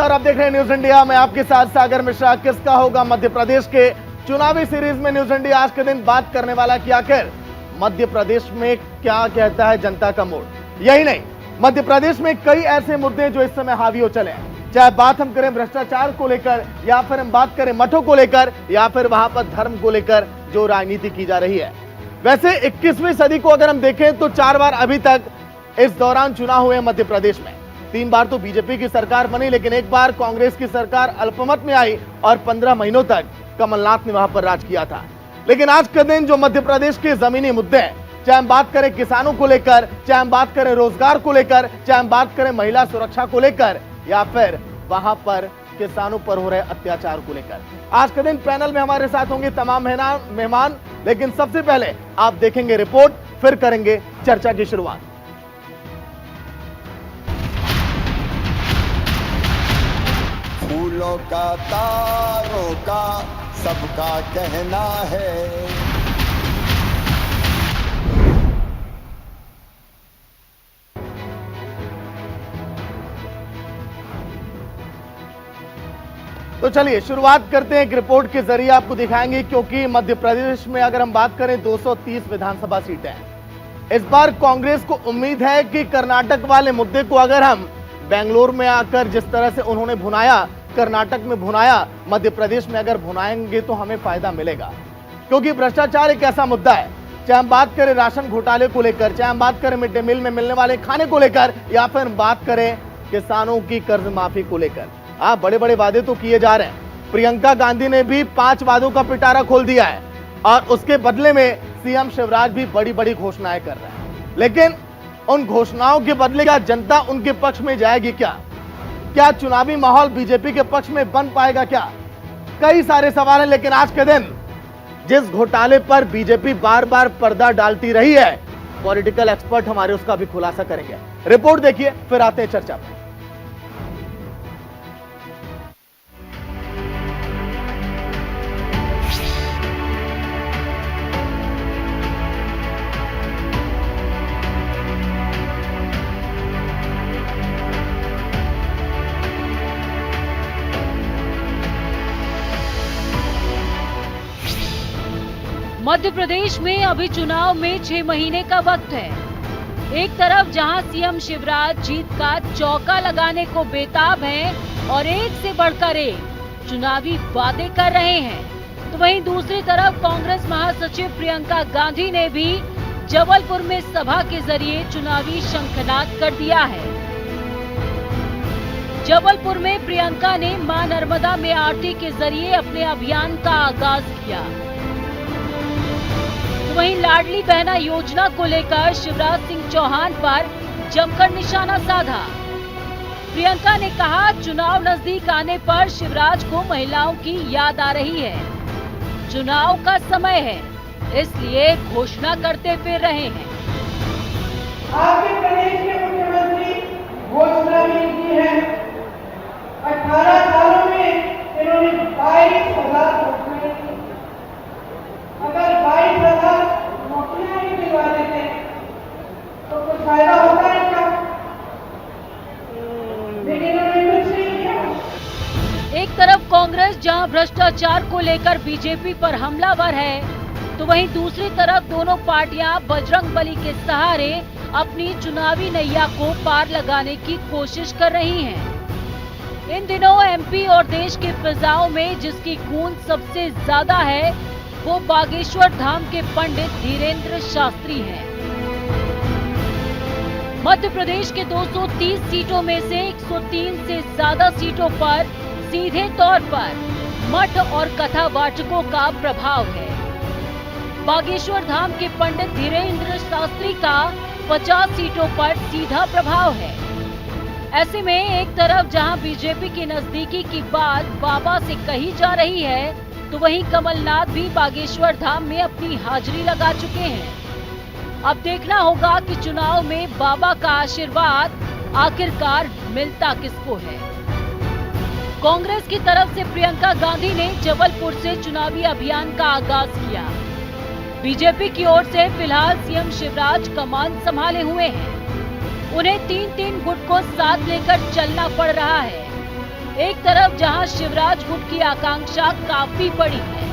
नमस्कार, आप देख रहे हैं न्यूज इंडिया। मैं आपके साथ सागर मिश्रा। किसका होगा मध्य प्रदेश के चुनावी सीरीज में न्यूज इंडिया आज के दिन बात करने वाला कि आखिर मध्य प्रदेश में क्या कहता है जनता का मूड। यही नहीं, मध्य प्रदेश में कई ऐसे मुद्दे जो इस समय हावी हो चले हैं, चाहे बात हम करें भ्रष्टाचार को लेकर या फिर हम बात करें मठों को लेकर या फिर वहां पर धर्म को लेकर जो राजनीति की जा रही है। वैसे 21वीं सदी को अगर हम देखें तो 4 बार अभी तक इस दौरान चुनाव हुए मध्य प्रदेश में। 3 बार तो बीजेपी की सरकार बनी, लेकिन एक बार कांग्रेस की सरकार अल्पमत में आई और 15 महीनों तक कमलनाथ ने वहां पर राज किया था। लेकिन आज के दिन जो मध्य प्रदेश के जमीनी मुद्दे हैं, चाहे हम बात करें किसानों को लेकर, चाहे हम बात करें रोजगार को लेकर, चाहे हम बात करें महिला सुरक्षा को लेकर या फिर वहां पर किसानों पर हो रहे अत्याचार को लेकर, आज के दिन पैनल में हमारे साथ होंगे तमाम मेहमान। लेकिन सबसे पहले आप देखेंगे रिपोर्ट, फिर करेंगे चर्चा की शुरुआत। फूलों का तारों का सबका कहना है, तो चलिए शुरुआत करते हैं। एक रिपोर्ट के जरिए आपको दिखाएंगे, क्योंकि मध्य प्रदेश में अगर हम बात करें 230 विधानसभा सीटें हैं। इस बार कांग्रेस को उम्मीद है कि कर्नाटक वाले मुद्दे को अगर हम बेंगलोर में आकर जिस तरह से उन्होंने भुनाया, कर्नाटक में भुनाया, मध्य प्रदेश में अगर भुनाएंगे तो हमें फायदा मिलेगा। क्योंकि भ्रष्टाचार एक ऐसा मुद्दा है, चाहे हम बात करें राशन घोटाले को लेकर, चाहे हम बात करें मिड डे मील में मिलने वाले खाने को लेकर या फिर बात करें किसानों की कर्ज माफी को लेकर। आप बड़े बड़े वादे तो किए जा रहे हैं। प्रियंका गांधी ने भी 5 वादों का पिटारा खोल दिया है और उसके बदले में सीएम शिवराज भी बड़ी बड़ी घोषणाएं कर रहे हैं। लेकिन उन घोषणाओं के बदले क्या जनता उनके पक्ष में जाएगी? क्या चुनावी माहौल बीजेपी के पक्ष में बन पाएगा? क्या कई सारे सवाल हैं। लेकिन आज के दिन जिस घोटाले पर बीजेपी बार बार पर्दा डालती रही है, पॉलिटिकल एक्सपर्ट हमारे उसका भी खुलासा करेंगे। रिपोर्ट देखिए, फिर आते हैं चर्चा पर। मध्य प्रदेश में अभी चुनाव में 6 महीने का वक्त है। एक तरफ जहां सीएम शिवराज जीत का चौका लगाने को बेताब हैं और एक से बढ़कर एक चुनावी वादे कर रहे हैं, तो वहीं दूसरी तरफ कांग्रेस महासचिव प्रियंका गांधी ने भी जबलपुर में सभा के जरिए चुनावी शंखनाद कर दिया है। जबलपुर में प्रियंका ने मां नर्मदा में आरती के जरिए अपने अभियान का आगाज किया। वहीं लाडली बहना योजना को लेकर शिवराज सिंह चौहान पर जमकर निशाना साधा। प्रियंका ने कहा, चुनाव नजदीक आने पर शिवराज को महिलाओं की याद आ रही है। चुनाव का समय है, इसलिए घोषणा करते फिर रहे हैं। आपके प्रदेश के मुख्यमंत्री घोषणा भी की है। 18 सालों में इन्होंने 22,000 घोषणाएं की। अगर 22,000 नौकरियां ही दिलवा देते तो कुछ फायदा होता है क्या? लेकिन उन्होंने कुछ नहीं किया। एक तरफ कांग्रेस जहां भ्रष्टाचार को लेकर बीजेपी पर हमलावर है, तो वहीं दूसरी तरफ दोनों पार्टियां बजरंगबली के सहारे अपनी चुनावी नैया को पार लगाने की कोशिश कर रही हैं। इन दिनों एमपी और देश की फिजाओं में जिसकी गूंज सबसे ज्यादा है, वो बागेश्वर धाम के पंडित धीरेन्द्र शास्त्री हैं। मध्य प्रदेश के 230 सीटों में से 103 से ज्यादा सीटों पर सीधे तौर पर मठ और कथावाचकों का प्रभाव है। बागेश्वर धाम के पंडित धीरेन्द्र शास्त्री का 50 सीटों पर सीधा प्रभाव है। ऐसे में एक तरफ जहां बीजेपी की नजदीकी की बात बाबा से कही जा रही है, तो वहीं कमलनाथ भी बागेश्वर धाम में अपनी हाजिरी लगा चुके हैं। अब देखना होगा कि चुनाव में बाबा का आशीर्वाद आखिरकार मिलता किसको है। कांग्रेस की तरफ से प्रियंका गांधी ने जबलपुर से चुनावी अभियान का आगाज किया। बीजेपी की ओर से फिलहाल सीएम शिवराज कमान संभाले हुए हैं। उन्हें 3-3 गुट को साथ लेकर चलना पड़ रहा है। एक तरफ जहां शिवराज गुट की आकांक्षा काफी बड़ी है,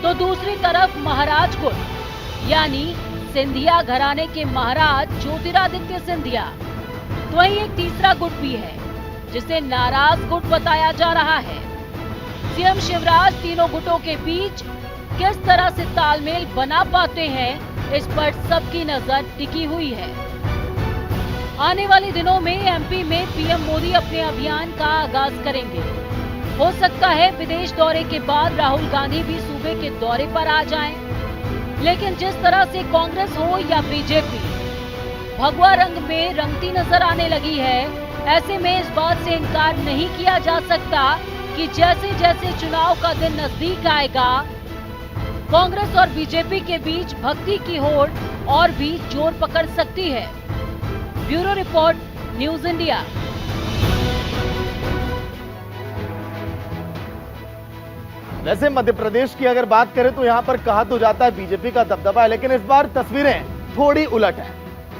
तो दूसरी तरफ महाराज गुट यानी सिंधिया घराने के महाराज ज्योतिरादित्य सिंधिया। तो वहीं एक तीसरा गुट भी है जिसे नाराज गुट बताया जा रहा है। सीएम शिवराज तीनों गुटों के बीच किस तरह से तालमेल बना पाते हैं, इस पर सबकी नजर टिकी हुई है। आने वाले दिनों में एमपी में पीएम मोदी अपने अभियान का आगाज करेंगे। हो सकता है विदेश दौरे के बाद राहुल गांधी भी सूबे के दौरे पर आ जाएं। लेकिन जिस तरह से कांग्रेस हो या बीजेपी भगवा रंग में रंगती नजर आने लगी है, ऐसे में इस बात से इनकार नहीं किया जा सकता कि जैसे जैसे चुनाव का दिन नजदीक आएगा, कांग्रेस और बीजेपी के बीच भक्ति की होड़ और भी जोर पकड़ सकती है। Bureau report, news India. वैसे मध्य प्रदेश की अगर बात करें तो यहां पर कहा तो जाता है बीजेपी का दबदबा है, लेकिन इस बार तस्वीरें थोड़ी उलट है।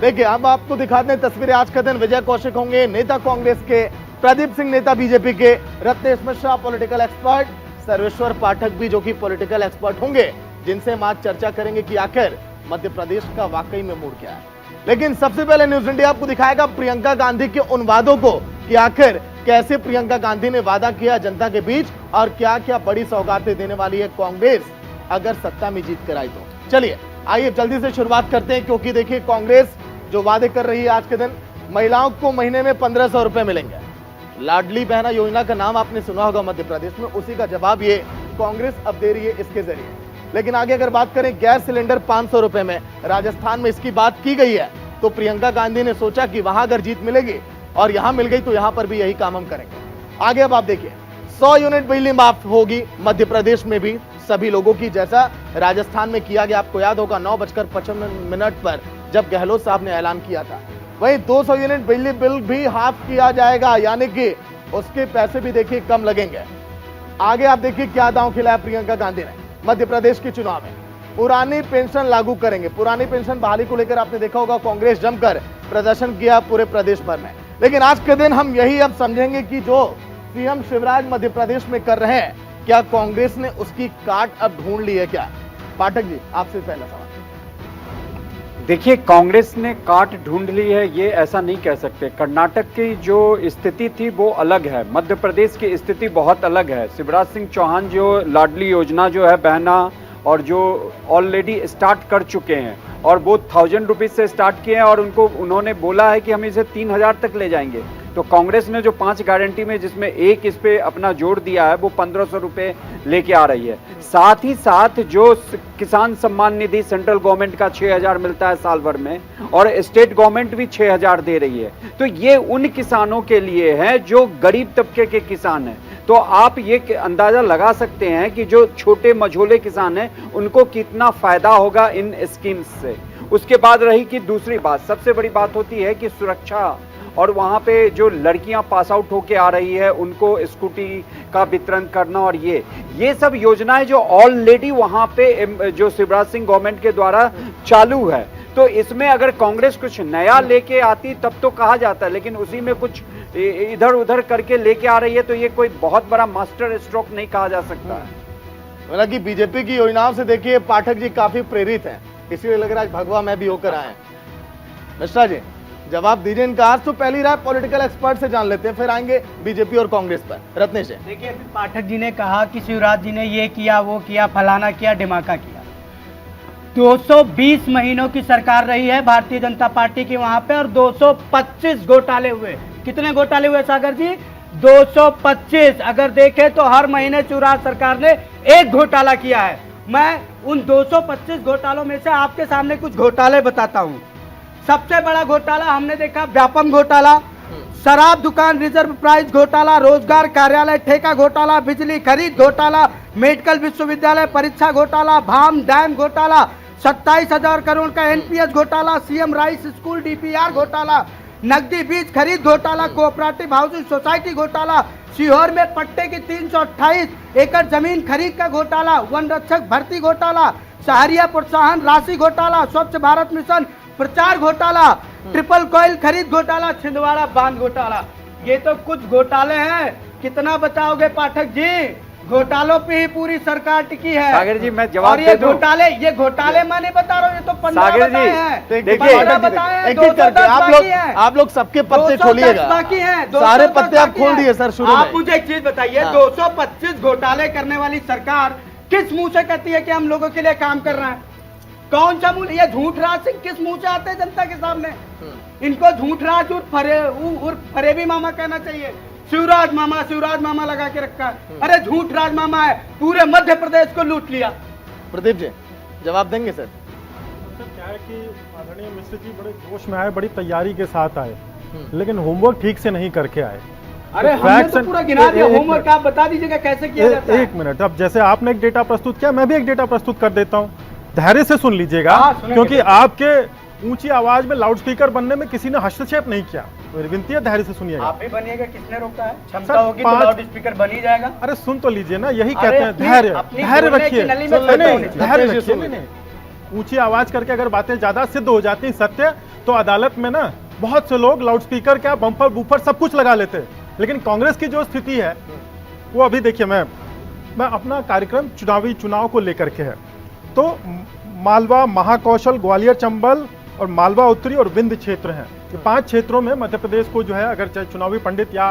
देखिए, अब आपको दिखाते हैं तस्वीरें। आज का दिन विजय कौशिक होंगे नेता कांग्रेस के, प्रदीप सिंह नेता बीजेपी के, रत्नेश मिश्रा पॉलिटिकल एक्सपर्ट, सर्वेश्वर पाठक भी जो कि पॉलिटिकल एक्सपर्ट होंगे, जिनसे हम आज चर्चा करेंगे कि आखिर मध्य प्रदेश का वाकई में मूड क्या है। लेकिन सबसे पहले न्यूज इंडिया आपको दिखाएगा प्रियंका गांधी के उन वादों को कि आखिर कैसे प्रियंका गांधी ने वादा किया जनता के बीच और क्या क्या बड़ी सौगातें देने वाली है कांग्रेस अगर सत्ता में जीत कर आई तो। चलिए आइए जल्दी से शुरुआत करते हैं, क्योंकि देखिए कांग्रेस जो वादे कर रही है आज के दिन, महिलाओं को महीने में 1500 रुपए मिलेंगे। लाडली बहना योजना का नाम आपने सुना होगा मध्य प्रदेश में, उसी का जवाब ये कांग्रेस अब दे रही है इसके जरिए। लेकिन आगे अगर बात करें गैस सिलेंडर 500 रुपए में, राजस्थान में इसकी बात की गई है, तो प्रियंका गांधी ने सोचा कि वहां अगर जीत मिलेगी और यहां मिल गई तो यहां पर भी यही काम हम करेंगे। आगे अब आप देखिए 100 यूनिट बिजली माफ होगी मध्य प्रदेश में भी सभी लोगों की, जैसा राजस्थान में किया गया। आपको याद होगा 9:55 पर जब गहलोत साहब ने ऐलान किया था। वहीं 200 यूनिट बिजली बिल भी हाफ किया जाएगा, यानी कि उसके पैसे भी देखिए कम लगेंगे। आगे आप देखिए क्या दांव खिलाया प्रियंका गांधी ने मध्य प्रदेश के चुनाव में। पुरानी पेंशन लागू करेंगे। पुरानी पेंशन बहाली को लेकर आपने देखा होगा कांग्रेस जमकर प्रदर्शन किया पूरे प्रदेश भर में। लेकिन आज के दिन हम यही अब समझेंगे कि जो सीएम शिवराज मध्य प्रदेश में कर रहे हैं, क्या कांग्रेस ने उसकी काट अब ढूंढ ली है क्या? पाठक जी, आपसे पहला सवाल। देखिए, कांग्रेस ने काट ढूंढ ली है ये ऐसा नहीं कह सकते। कर्नाटक की जो स्थिति थी वो अलग है, मध्य प्रदेश की स्थिति बहुत अलग है। शिवराज सिंह चौहान जो लाडली योजना जो है बहना और जो ऑलरेडी स्टार्ट कर चुके हैं, और वो 1000 रुपीज से स्टार्ट किए हैं और उन्होंने बोला है कि हम इसे 3000 तक ले जाएंगे। तो कांग्रेस ने जो 5 गारंटी में जिसमें एक इस पे अपना जोड़ दिया है वो 1500 रुपए लेके आ रही है। साथ ही साथ जो किसान सम्मान निधि सेंट्रल गवर्नमेंट का 6000 मिलता है साल भर में, और स्टेट गवर्नमेंट भी 6000 दे रही है। तो ये उन किसानों के लिए है जो गरीब तबके के किसान हैं। तो आप ये अंदाजा लगा सकते हैं कि जो छोटे मझोले किसान हैं उनको कितना फायदा होगा इन स्कीम्स से। उसके बाद रही कि दूसरी बात, सबसे बड़ी बात होती है कि सुरक्षा, और वहाँ पे जो लड़कियां पास आउट होके आ रही है उनको स्कूटी का वितरण करना, और ये सब योजनाएं जो ऑलरेडी वहाँ पे जो शिवराज सिंह गवर्नमेंट के द्वारा चालू है। तो इसमें अगर कांग्रेस कुछ नया लेके आती तब तो कहा जाता है, लेकिन उसी में कुछ इधर उधर करके लेके आ रही है, तो ये कोई बहुत बड़ा मास्टर स्ट्रोक नहीं कहा जा सकता है। हालांकि बीजेपी की योजनाओं से देखिए पाठक जी काफी प्रेरित हैं, इसीलिए लग रहा है भगवा में भी होकर आए। मिश्रा जी, जवाब दीजिए इनका। आज तो पहली राय पॉलिटिकल एक्सपर्ट से जान लेते हैं, फिर आएंगे बीजेपी और कांग्रेस पर। रत्नेश जी, देखिए, अभी पाठक जी ने कहा कि शिवराज जी ने ये किया, वो किया, फलाना किया, ढिमाका किया। 220 महीनों की सरकार रही है भारतीय जनता पार्टी की वहां पे, और 225 घोटाले हुए। कितने घोटाले हुए सागर जी? 225। अगर देखें तो हर महीने शिवराज सरकार ने एक घोटाला किया है। मैं उन 225 घोटालों में से आपके सामने कुछ घोटाले बताता हूं। सबसे बड़ा घोटाला हमने देखा व्यापम घोटाला, शराब दुकान रिजर्व प्राइस घोटाला, रोजगार कार्यालय ठेका घोटाला, बिजली खरीद घोटाला, मेडिकल विश्वविद्यालय परीक्षा घोटाला, भाम डैम घोटाला, 27,000 करोड़ का एनपीएस घोटाला, सीएम राइस स्कूल डीपीआर घोटाला, नकदी बीज खरीद घोटाला, कोऑपरेटिव हाउसिंग सोसाइटी घोटाला, सीहोर में पट्टे की 328 एकड़ जमीन खरीद का घोटाला, वन रक्षक भर्ती घोटाला, शहरिया प्रोत्साहन राशि घोटाला, स्वच्छ भारत मिशन प्रचार घोटाला, ट्रिपल कॉइल खरीद घोटाला, छिंदवाड़ा बांध घोटाला। ये तो कुछ घोटाले हैं कितना बचाओगे पाठक जी? घोटालों पे ही पूरी सरकार टिकी है। सागर जी मैं जवाब और दे ये दूं। घोटाले मैं नहीं बता रहा हूँ, ये तो 15 सागर जी, बताए हैं। देखिए, 15 बताए हैं, एक एक करके 210 बाकी हैं। आप लोग सबके पत्ते 210 खोलिएगा, बाकी हैं, सारे 210 पत्ते आप बाकी खोल हैं। दिए सर शुरू आप में। मुझे एक चीज बताइए, हाँ। 225 घोटाले करने वाली सरकार किस मुंह से कहती है कि हम लोगों के लिए काम कर रहा है? कौन सा मुंह? ये झूठराज सिंह किस मुंह से आते हैं जनता के सामने? इनको झूठराज उर्फ फरेबी मामा कहना चाहिए। शिवराज मामा लगा के रखा है। अरे झूठराज मामा है, पूरे मध्य प्रदेश को लूट लिया। प्रदीप जी जवाब देंगे सर? क्या है कि आदरणीय मिश्र जी बड़े जोश में आए, बड़ी तैयारी के साथ आए, लेकिन होमवर्क ठीक से नहीं करके आए। अरे हमने तो पूरा गिना दिया होमवर्क, आप बता दीजिएगा कैसे किया जाता है। एक मिनट, अब जैसे आपने एक डेटा प्रस्तुत किया, मैं भी एक डेटा प्रस्तुत कर देता हूँ। धैर्य से सुन लीजिएगा, क्योंकि आपके ऊंची आवाज में लाउडस्पीकर बनने में किसी ने हस्तक्षेप नहीं किया। मेरी विनती है धैर्य से सुनिएगा। आप भी बनिएगा, किसने रोका है? सर, क्षमता होगी तो 5 लाउड स्पीकर बन ही जाएगा। अरे सुन तो लीजिए ना, यही अरे कहते हैं अपनी- धैर्य। अपनी धैर्य बोलने रखिए, की नली में नहीं, फंसा नहीं, होना चाहिए। धैर्य धैर्य रखिए। सुनिए। नहीं, ऊंची आवाज करके अगर बातें ज्यादा सिद्ध हो जाती सत्य, तो अदालत में ना बहुत से लोग लाउडस्पीकर क्या बम्पर बूफर सब कुछ लगा लेते। लेकिन कांग्रेस की जो स्थिति है वो अभी देखिए, मैं अपना कार्यक्रम चुनाव को लेकर के है, तो मालवा, महाकौशल, ग्वालियर, चंबल और मालवा उत्तरी और विंध्य क्षेत्र हैं। ये 5 क्षेत्रों में मध्य प्रदेश को जो है, अगर चाहे चुनावी पंडित या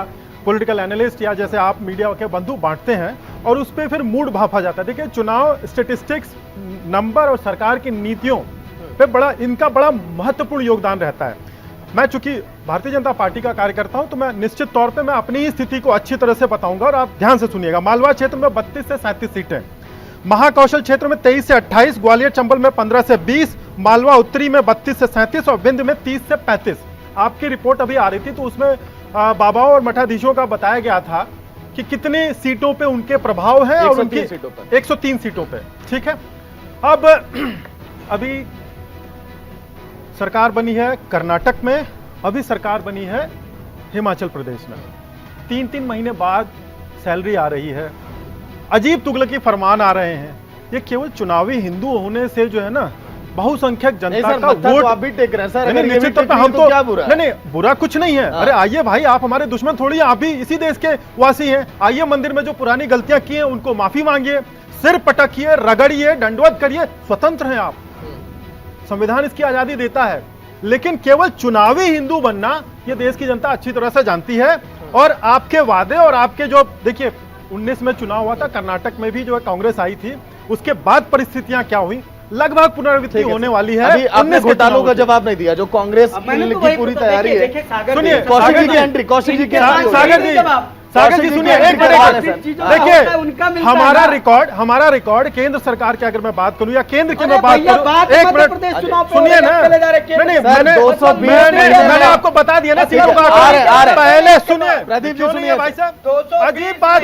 पॉलिटिकल एनालिस्ट या जैसे आप मीडिया के बंधु बांटते हैं, और उस पर फिर मूड भांपा जाता है। देखिए, चुनाव स्टेटिस्टिक्स, नंबर और सरकार की नीतियों पे इनका बड़ा महत्वपूर्ण योगदान रहता है। मैं चूंकि भारतीय जनता पार्टी का कार्यकर्ता हूं, तो मैं निश्चित तौर पे मैं अपनी ही स्थिति को अच्छी तरह से बताऊंगा, और आप ध्यान से सुनिएगा। मालवा क्षेत्र में 32 से 37 सीटें, महाकौशल क्षेत्र में 23 से 28, ग्वालियर चंबल में 15 से 20, मालवा उत्तरी में 32 से 37 और विंध्य में 30 से 35। आपकी रिपोर्ट अभी आ रही थी, तो उसमें बाबाओं और मठाधीशों का बताया गया था कि कितनी सीटों पे उनके प्रभाव है, और उनकी 103 सीटों पे। ठीक है, अब अभी सरकार बनी है कर्नाटक में, अभी सरकार बनी है हिमाचल प्रदेश में। 3-3 महीने बाद सैलरी आ रही है, अजीब तुगलकी फरमान आ रहे हैं। ये केवल चुनावी हिंदू होने से जो है ना, बहुसंख्यक जनता का वोट आप भी टेक रहे हैं सर। नहीं, निश्चित तौर पे हम तो क्या बुरा? नहीं, बुरा कुछ नहीं है। अरे आइए भाई, आप हमारे दुश्मन थोड़ी हैं, आप भी इसी देश के वासी हैं। आइए, मंदिर में जो पुरानी गलतियां की हैं उनको माफी मांगिए, सिर पटकिए, रगड़िए, दंडवत करिए, स्वतंत्र हैं आप, संविधान इसकी आजादी देता है। लेकिन केवल चुनावी हिंदू बनना ये देश की जनता अच्छी तरह से जानती है। और आपके वादे और आपके जो, देखिए 19 में चुनाव हुआ था, कर्नाटक में भी जो है कांग्रेस आई थी, उसके बाद परिस्थितियां क्या हुई, लगभग पुनरावृत्ति होने वाली है। अभी आपने घोटालों का जवाब नहीं दिया, जो कांग्रेस की पूरी तैयारी है। सुनिए, कौशिक जी की एंट्री, कौशिक जी की सागर जी सुनिए, एक मिनट देखिए, हमारा रिकॉर्ड केंद्र सरकार की अगर मैं बात करूं या केंद्र की मैं बात करूं, एक मिनट सुनिए ना। नहीं, मैंने आपको बता दिया ना सीटों का आंकड़ा। पहले सुनिए प्रदीप जी, सुनिए भाई साहब, अजीब बात।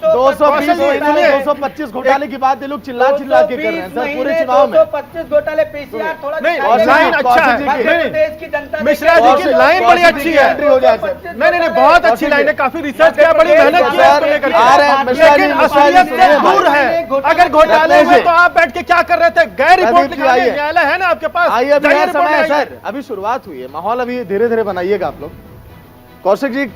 225 घोटाले की बात ये लोग चिल्ला के कर रहे हैं सर पूरे चुनाव में। 225 घोटाले पीसीआर थोड़ा नहीं, लाइन अच्छा है, मिश्रा जी की लाइन बड़ी अच्छी है। नहीं, बहुत अच्छी लाइन है, काफी रिसर्च किया, बड़ी मेहनत की है, लेकिन असलियत से दूर है। अगर घोटाले में तो आप बैठ के क्या कर रहे थे? गैर रिपोर्ट दिखाइए, न्यायालय है ना आपके पास। आइए, अभी समय है सर, अभी शुरुआत हुई है, माहौल अभी धीरे धीरे बनाइएगा आप लोग। कौशिक जी,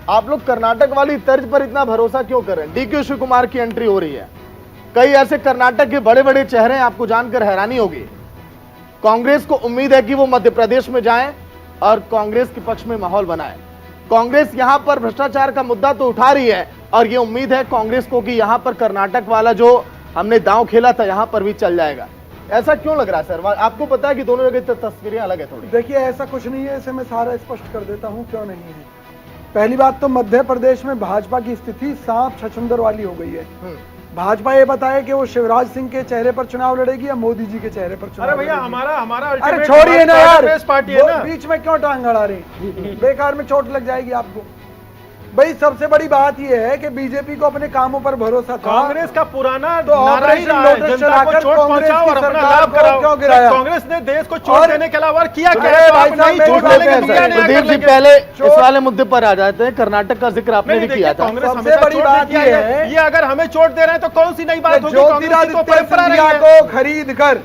आप लोग कर्नाटक वाली तर्ज पर इतना भरोसा क्यों कर रहे हैं? डीके शिव कुमार की एंट्री हो रही है, कई ऐसे कर्नाटक के बड़े बड़े चेहरे हैं, आपको जानकर हैरानी होगी। कांग्रेस को उम्मीद है कि वो मध्य प्रदेश में जाएं और कांग्रेस के पक्ष में माहौल बनाए। कांग्रेस यहां पर भ्रष्टाचार का मुद्दा तो उठा रही है, और ये उम्मीद है कांग्रेस को कि यहां पर कर्नाटक वाला जो हमने दांव खेला था यहां पर भी चल जाएगा। ऐसा क्यों लग रहा है सर? आपको पता है कि दोनों जगह तस्वीरें अलग है थोड़ी। देखिए, ऐसा कुछ नहीं है, इसे मैं सारा स्पष्ट कर देता हूं क्यों नहीं है। पहली बात तो मध्य प्रदेश में भाजपा की स्थिति सांप छछूंदर वाली हो गई है। भाजपा ये बताए कि वो शिवराज सिंह के चेहरे पर चुनाव लड़ेगी या मोदी जी के चेहरे पर चुनाव। अरे भैया, लड़ेगी। हमारा अरे छोड़िए ना यार, पार्टी है ना, बीच में क्यों टांग अड़ा रही? बेकार में चोट लग जाएगी आपको। भाई, सबसे बड़ी बात यह है कि बीजेपी को अपने कामों पर भरोसा था। कांग्रेस का पुराना तो ऑपरेशन लोटस चलाकर कांग्रेस की सरकार को क्यों गिराया? कांग्रेस ने देश को चोट देने के अलावा किया क्या? प्रदीप जी, पहले इस वाले मुद्दे पर आ जाते हैं। कर्नाटक का जिक्र आपने भी किया था। सबसे बड़ी बात यह है, ये अगर हमें चोट दे रहे हैं तो कौन सी नई बात होगी? ज्योतिरादित्य सिंधिया को खरीद कर,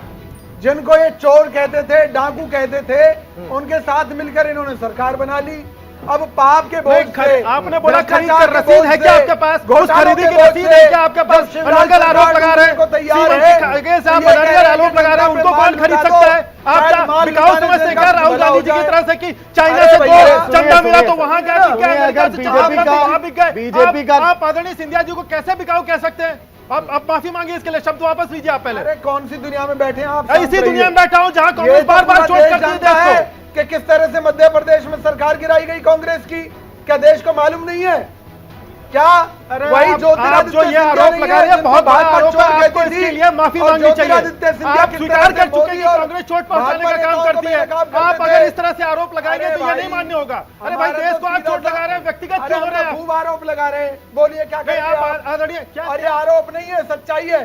जिनको ये चोर कहते थे, डाकू कहते थे, उनके साथ मिलकर इन्होंने सरकार बना ली। अब पाप के बोझ से, आपने बोला खरीद भ्रष्टाचार कर के रसीद बोझ है क्या से, आपके पास? उस घोटालों खरीदी के की बोझ रसीद से, है क्या आपके पास? जब शिवराज अनर्गल आरोप सरकार लगा रहे हैं, को तैयार सीमेंट है, के आगे से आप तो ये कह अनर्गल रहे आरोप हैं लगा रहे हैं, कि उनको माल कौन खरीद बिका सकता है? दो, आप शायद माल बिकाऊ बिकाने समझते से हैं क्या राहुल भला हो गांधी जी की जाए। तरह से कि चाइना अरे से भैया, तो चंदा मिला तो सुनिए, वहां गया कि क्या सुनिए, अमेरिका अगर से चावल बीजेपी तो वहां बिक गए। बीजेपी का आप आदरणीय सिंधिया जी को कैसे बिकाऊ कह सकते हैं? आप माफी मांगिए इसके लिए, शब्द वापस लीजिए आप पहले। अरे कौन सी दुनिया में बैठे हैं आप? इसी दुनिया में बैठा हूं जहां ये कांग्रेस तो बार बार पूरा चोट देश करती है जानता देश है को। कि किस तरह से मध्य प्रदेश में सरकार गिराई गई कांग्रेस की। क्या देश को मालूम नहीं है क्या? अरे वही आप ज्योतिरादित्य जो ये सिंधिया आरोप नहीं लगा है, रहे हैं जिनको बहुत बड़ा भाजपा आरोप है, चोर आपको कहती इसके थी। लिए माफी और मांगनी चाहिए। ज्योतिरादित्य सिंधिया आप किस स्वीकार तरह कर से चुके हैं कि मोदी और कांग्रेस चोट पहुंचाने भाजपा का काम नेताओं को करती है। बेनकाब करते आप थे। अगर इस तरह से आरोप लगाएंगे अरे तो ये भाई, नहीं मान्य होगा। अरे भाई हमारा देश तो को आप सीधा चोट लगा रहे हैं, व्यक्तिगत अरे क्यों हो हम रहे तो हैं? खूब आरोप लगा रहे हैं, बोलिए क्या नहीं, करेंगे आप आप? आदरणीय क्या और ये आरोप नहीं है, सच्चाई है।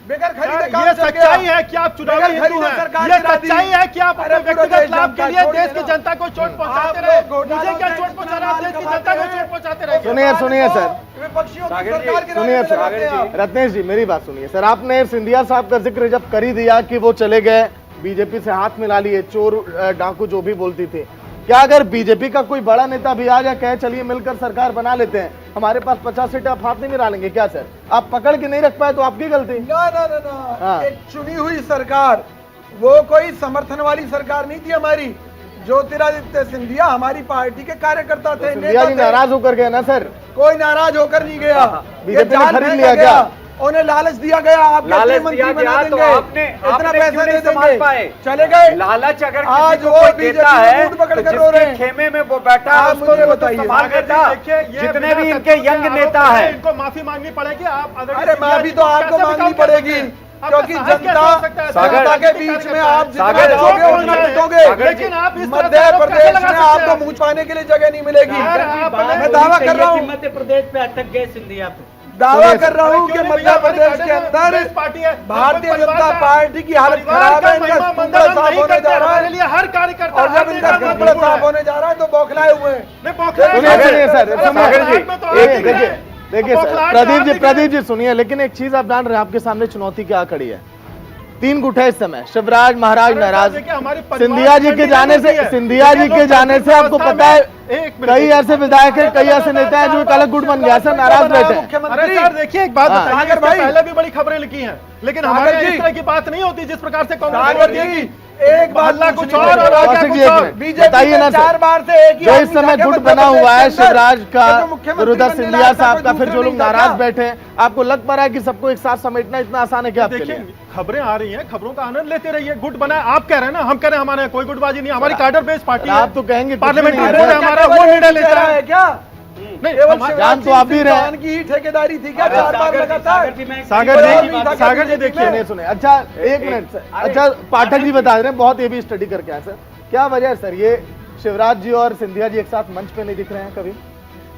बेगर खरीदे काम ये चल गया। सच्चाई है कि आप चुनावी बेगर हिंदू खरीदे हैं। सरकार ये गिरा दी। सच्चाई है कि आप अपने अरे पूरा व्यक्तिगत देश लाभ के जानता लिए है, देश की छोड़िए ना। जनता को चोट पहुंचाते आप रहे। लोग घोटालों मुझे क्या से चोट इतना पहुंचा रहे? आप माल देश की कमाते जनता को हैं। चोट पहुंचाते रहे। सुनिए सर। विपक्षियों की सागर जी, सरकार गिराने सुनिए में सर। लगाते हैं आप। रत्नेश जी मेरी बात सुनिए सर, आपने सिंधिया साहब का जिक्र जब कर ही दिया कि वो चले गए, बीजेपी से हाथ मिला लिए, चोर डाकू जो भी बोलती थी, क्या अगर बीजेपी का कोई बड़ा नेता भी आ जाए कहे चलिए मिलकर सरकार बना लेते हैं, हमारे पास 50 सीटें, आप हाथ नहीं मिला लेंगे क्या सर? आप पकड़ के नहीं रख पाए तो आपकी गलती। ना ना ना ना, हाँ। एक चुनी हुई सरकार, वो कोई समर्थन वाली सरकार नहीं थी हमारी। ज्योतिरादित्य सिंधिया हमारी पार्टी के कार्यकर्ता थे, सिंधिया जी नेता थे। नाराज होकर गए ना सर? कोई नाराज होकर नहीं गया। बीजेपी ने जाल खरीद फेंका लिया क्या? उन्हें लालच दिया गया, आप लालच मंत्री दिया बना गया देंगे, तो आपने इतना क्यों पैसा नहीं दे संभाल देंगे, पाए? चले गए। लालच अगर आज किसी को वो कोई बीजेपी देता है को पकड़ तो कर रो रहे जिसके हैं। खेमे में वो बैठा है आप उसको मुझे तो बताइए। संभाल सागर जी, लेता। देखिए, ये जितने बिना भी इनके तथ्यों के यंग आरोप नेता लगाए, है इनको माफी मांगनी पड़ेगी। आप आदरणीय अरे सिंधिया माफी जी तो को आपको कैसे मांगनी बिकाऊ कह पड़ेगी, सकते हैं? क्योंकि आपका साहस जनता कैसे हो सकता है? सागर- जनता के बीच में आप जितना सागर- जाओगे सागर- उतना सागर- पिटोगे। सागर- लेकिन आप इस तरह से मध्य आरोप कैसे प्रदेश लगा में सकते हैं? आपको मुंह छुपाने के लिए जगह नहीं मिलेगी। यार, आप मैं दावा कर रहा हूँ, मध्य प्रदेश पे अटक गए सिंधिया पे। दावा कर रहा हूँ क्यों कि नहीं मध्य भैया, हमारी प्रदेश के कांग्रेस अंदर पार्टी है। भारतीय परिवार जनता का- पार्टी की हालत परिवार खराब का है, इनका महिमा स्तंभ मंडन हम साफ नहीं होने करते, जा रहा हमारे है। लिए हर कार्यकर्ता और हर जब इनका नेता स्तंभ मजबूर साफ है। होने जा रहा है तो बौखलाए हुए हैं। नहीं, बौखलाहट सुनिए है। सुनिए सर, अरे सागर बौखलाहट जी, में तो आप एक दिख रहे देखिए हैं। देखिए सर, बौखलाहट प्रदीप आप जी दिख रहे हैं। सुनिए, लेकिन एक चीज आप जान रहे हैं आपके सामने चुनौती क्या खड़ी है? 3 गुट है इस समय, शिवराज महाराज अरे नाराज, देखिए, हमारी परिवार सिंधिया जी की के जाने होती से, है। सिंधिया जी देखिए, के जाने से आपको व्यवस्था पता है में- एक मिनट, कई ऐसे विधायक हैं, कई ऐसे नेता हैं जो एक अलग गुट बन गया सर, नाराज बैठे हैं। अरे सर देखिए, एक बात हाँ। बताइए, सागर इससे भाई। पहले भी बड़ी खबरें लिखी हैं, लेकिन सागर हमारे जी। इस तरह की बात नहीं होती जिस प्रकार से कांग्रेस सागर होती है जी, कि एक बात मोहल्ला पूछनी कुछ और है। और आगे कौशिक जी, कुछ एक और। मिनट। बीजेपी बताइए ने ना सर, 4 बार से एक ही जो इस आदमी समय जाके गुट मध्य बना प्रदेश हुआ है के अंदर शिवराज का जो मुख्यमंत्री विरुद्ध बनने सिंधिया लायक था, साहब कोई का, फिर दूसरा जो लोग नहीं था नाराज क्या? बैठे हैं, आपको लग पा रहा है कि सबको एक साथ समेटना इतना आसान है क्या आपके देखिए, लिए? खबरें आ रही हैं, खबरों का आनंद लेते रहिए। गुट बना है, आप कह रहे हैं ना, हम कह रहे हैं हमारे यहाँ कोई गुटबाजी नहीं, हमारी कार्डर बेस्ड पार्टी है। आप तो कहेंगे कुछ भी पार्लियामेंट्री नहीं बोर्ड है। है हमारा, वो निर्णय लेता चेहरा है। क्या? नहीं, केवल हमारा- शिवराज जान तो आप भी सिंह रहे हैं। चौहान की ही ठेकेदारी थी क्या? अरे 4 बार सागर जी, लगातार। सागर जी, मैं- सागर कोई जी, और नहीं था क्या सागर जी बीजेपी देखिए, में? सुनिए सुनिए, अच्छा एक मिनट सर, अच्छा पाठक जी बता रहे हैं, बहुत ये भी स्टडी करके आए सर, क्या वजह है सर ये शिवराज जी और सिंधिया जी एक साथ मंच पे नहीं दिख रहे हैं कभी?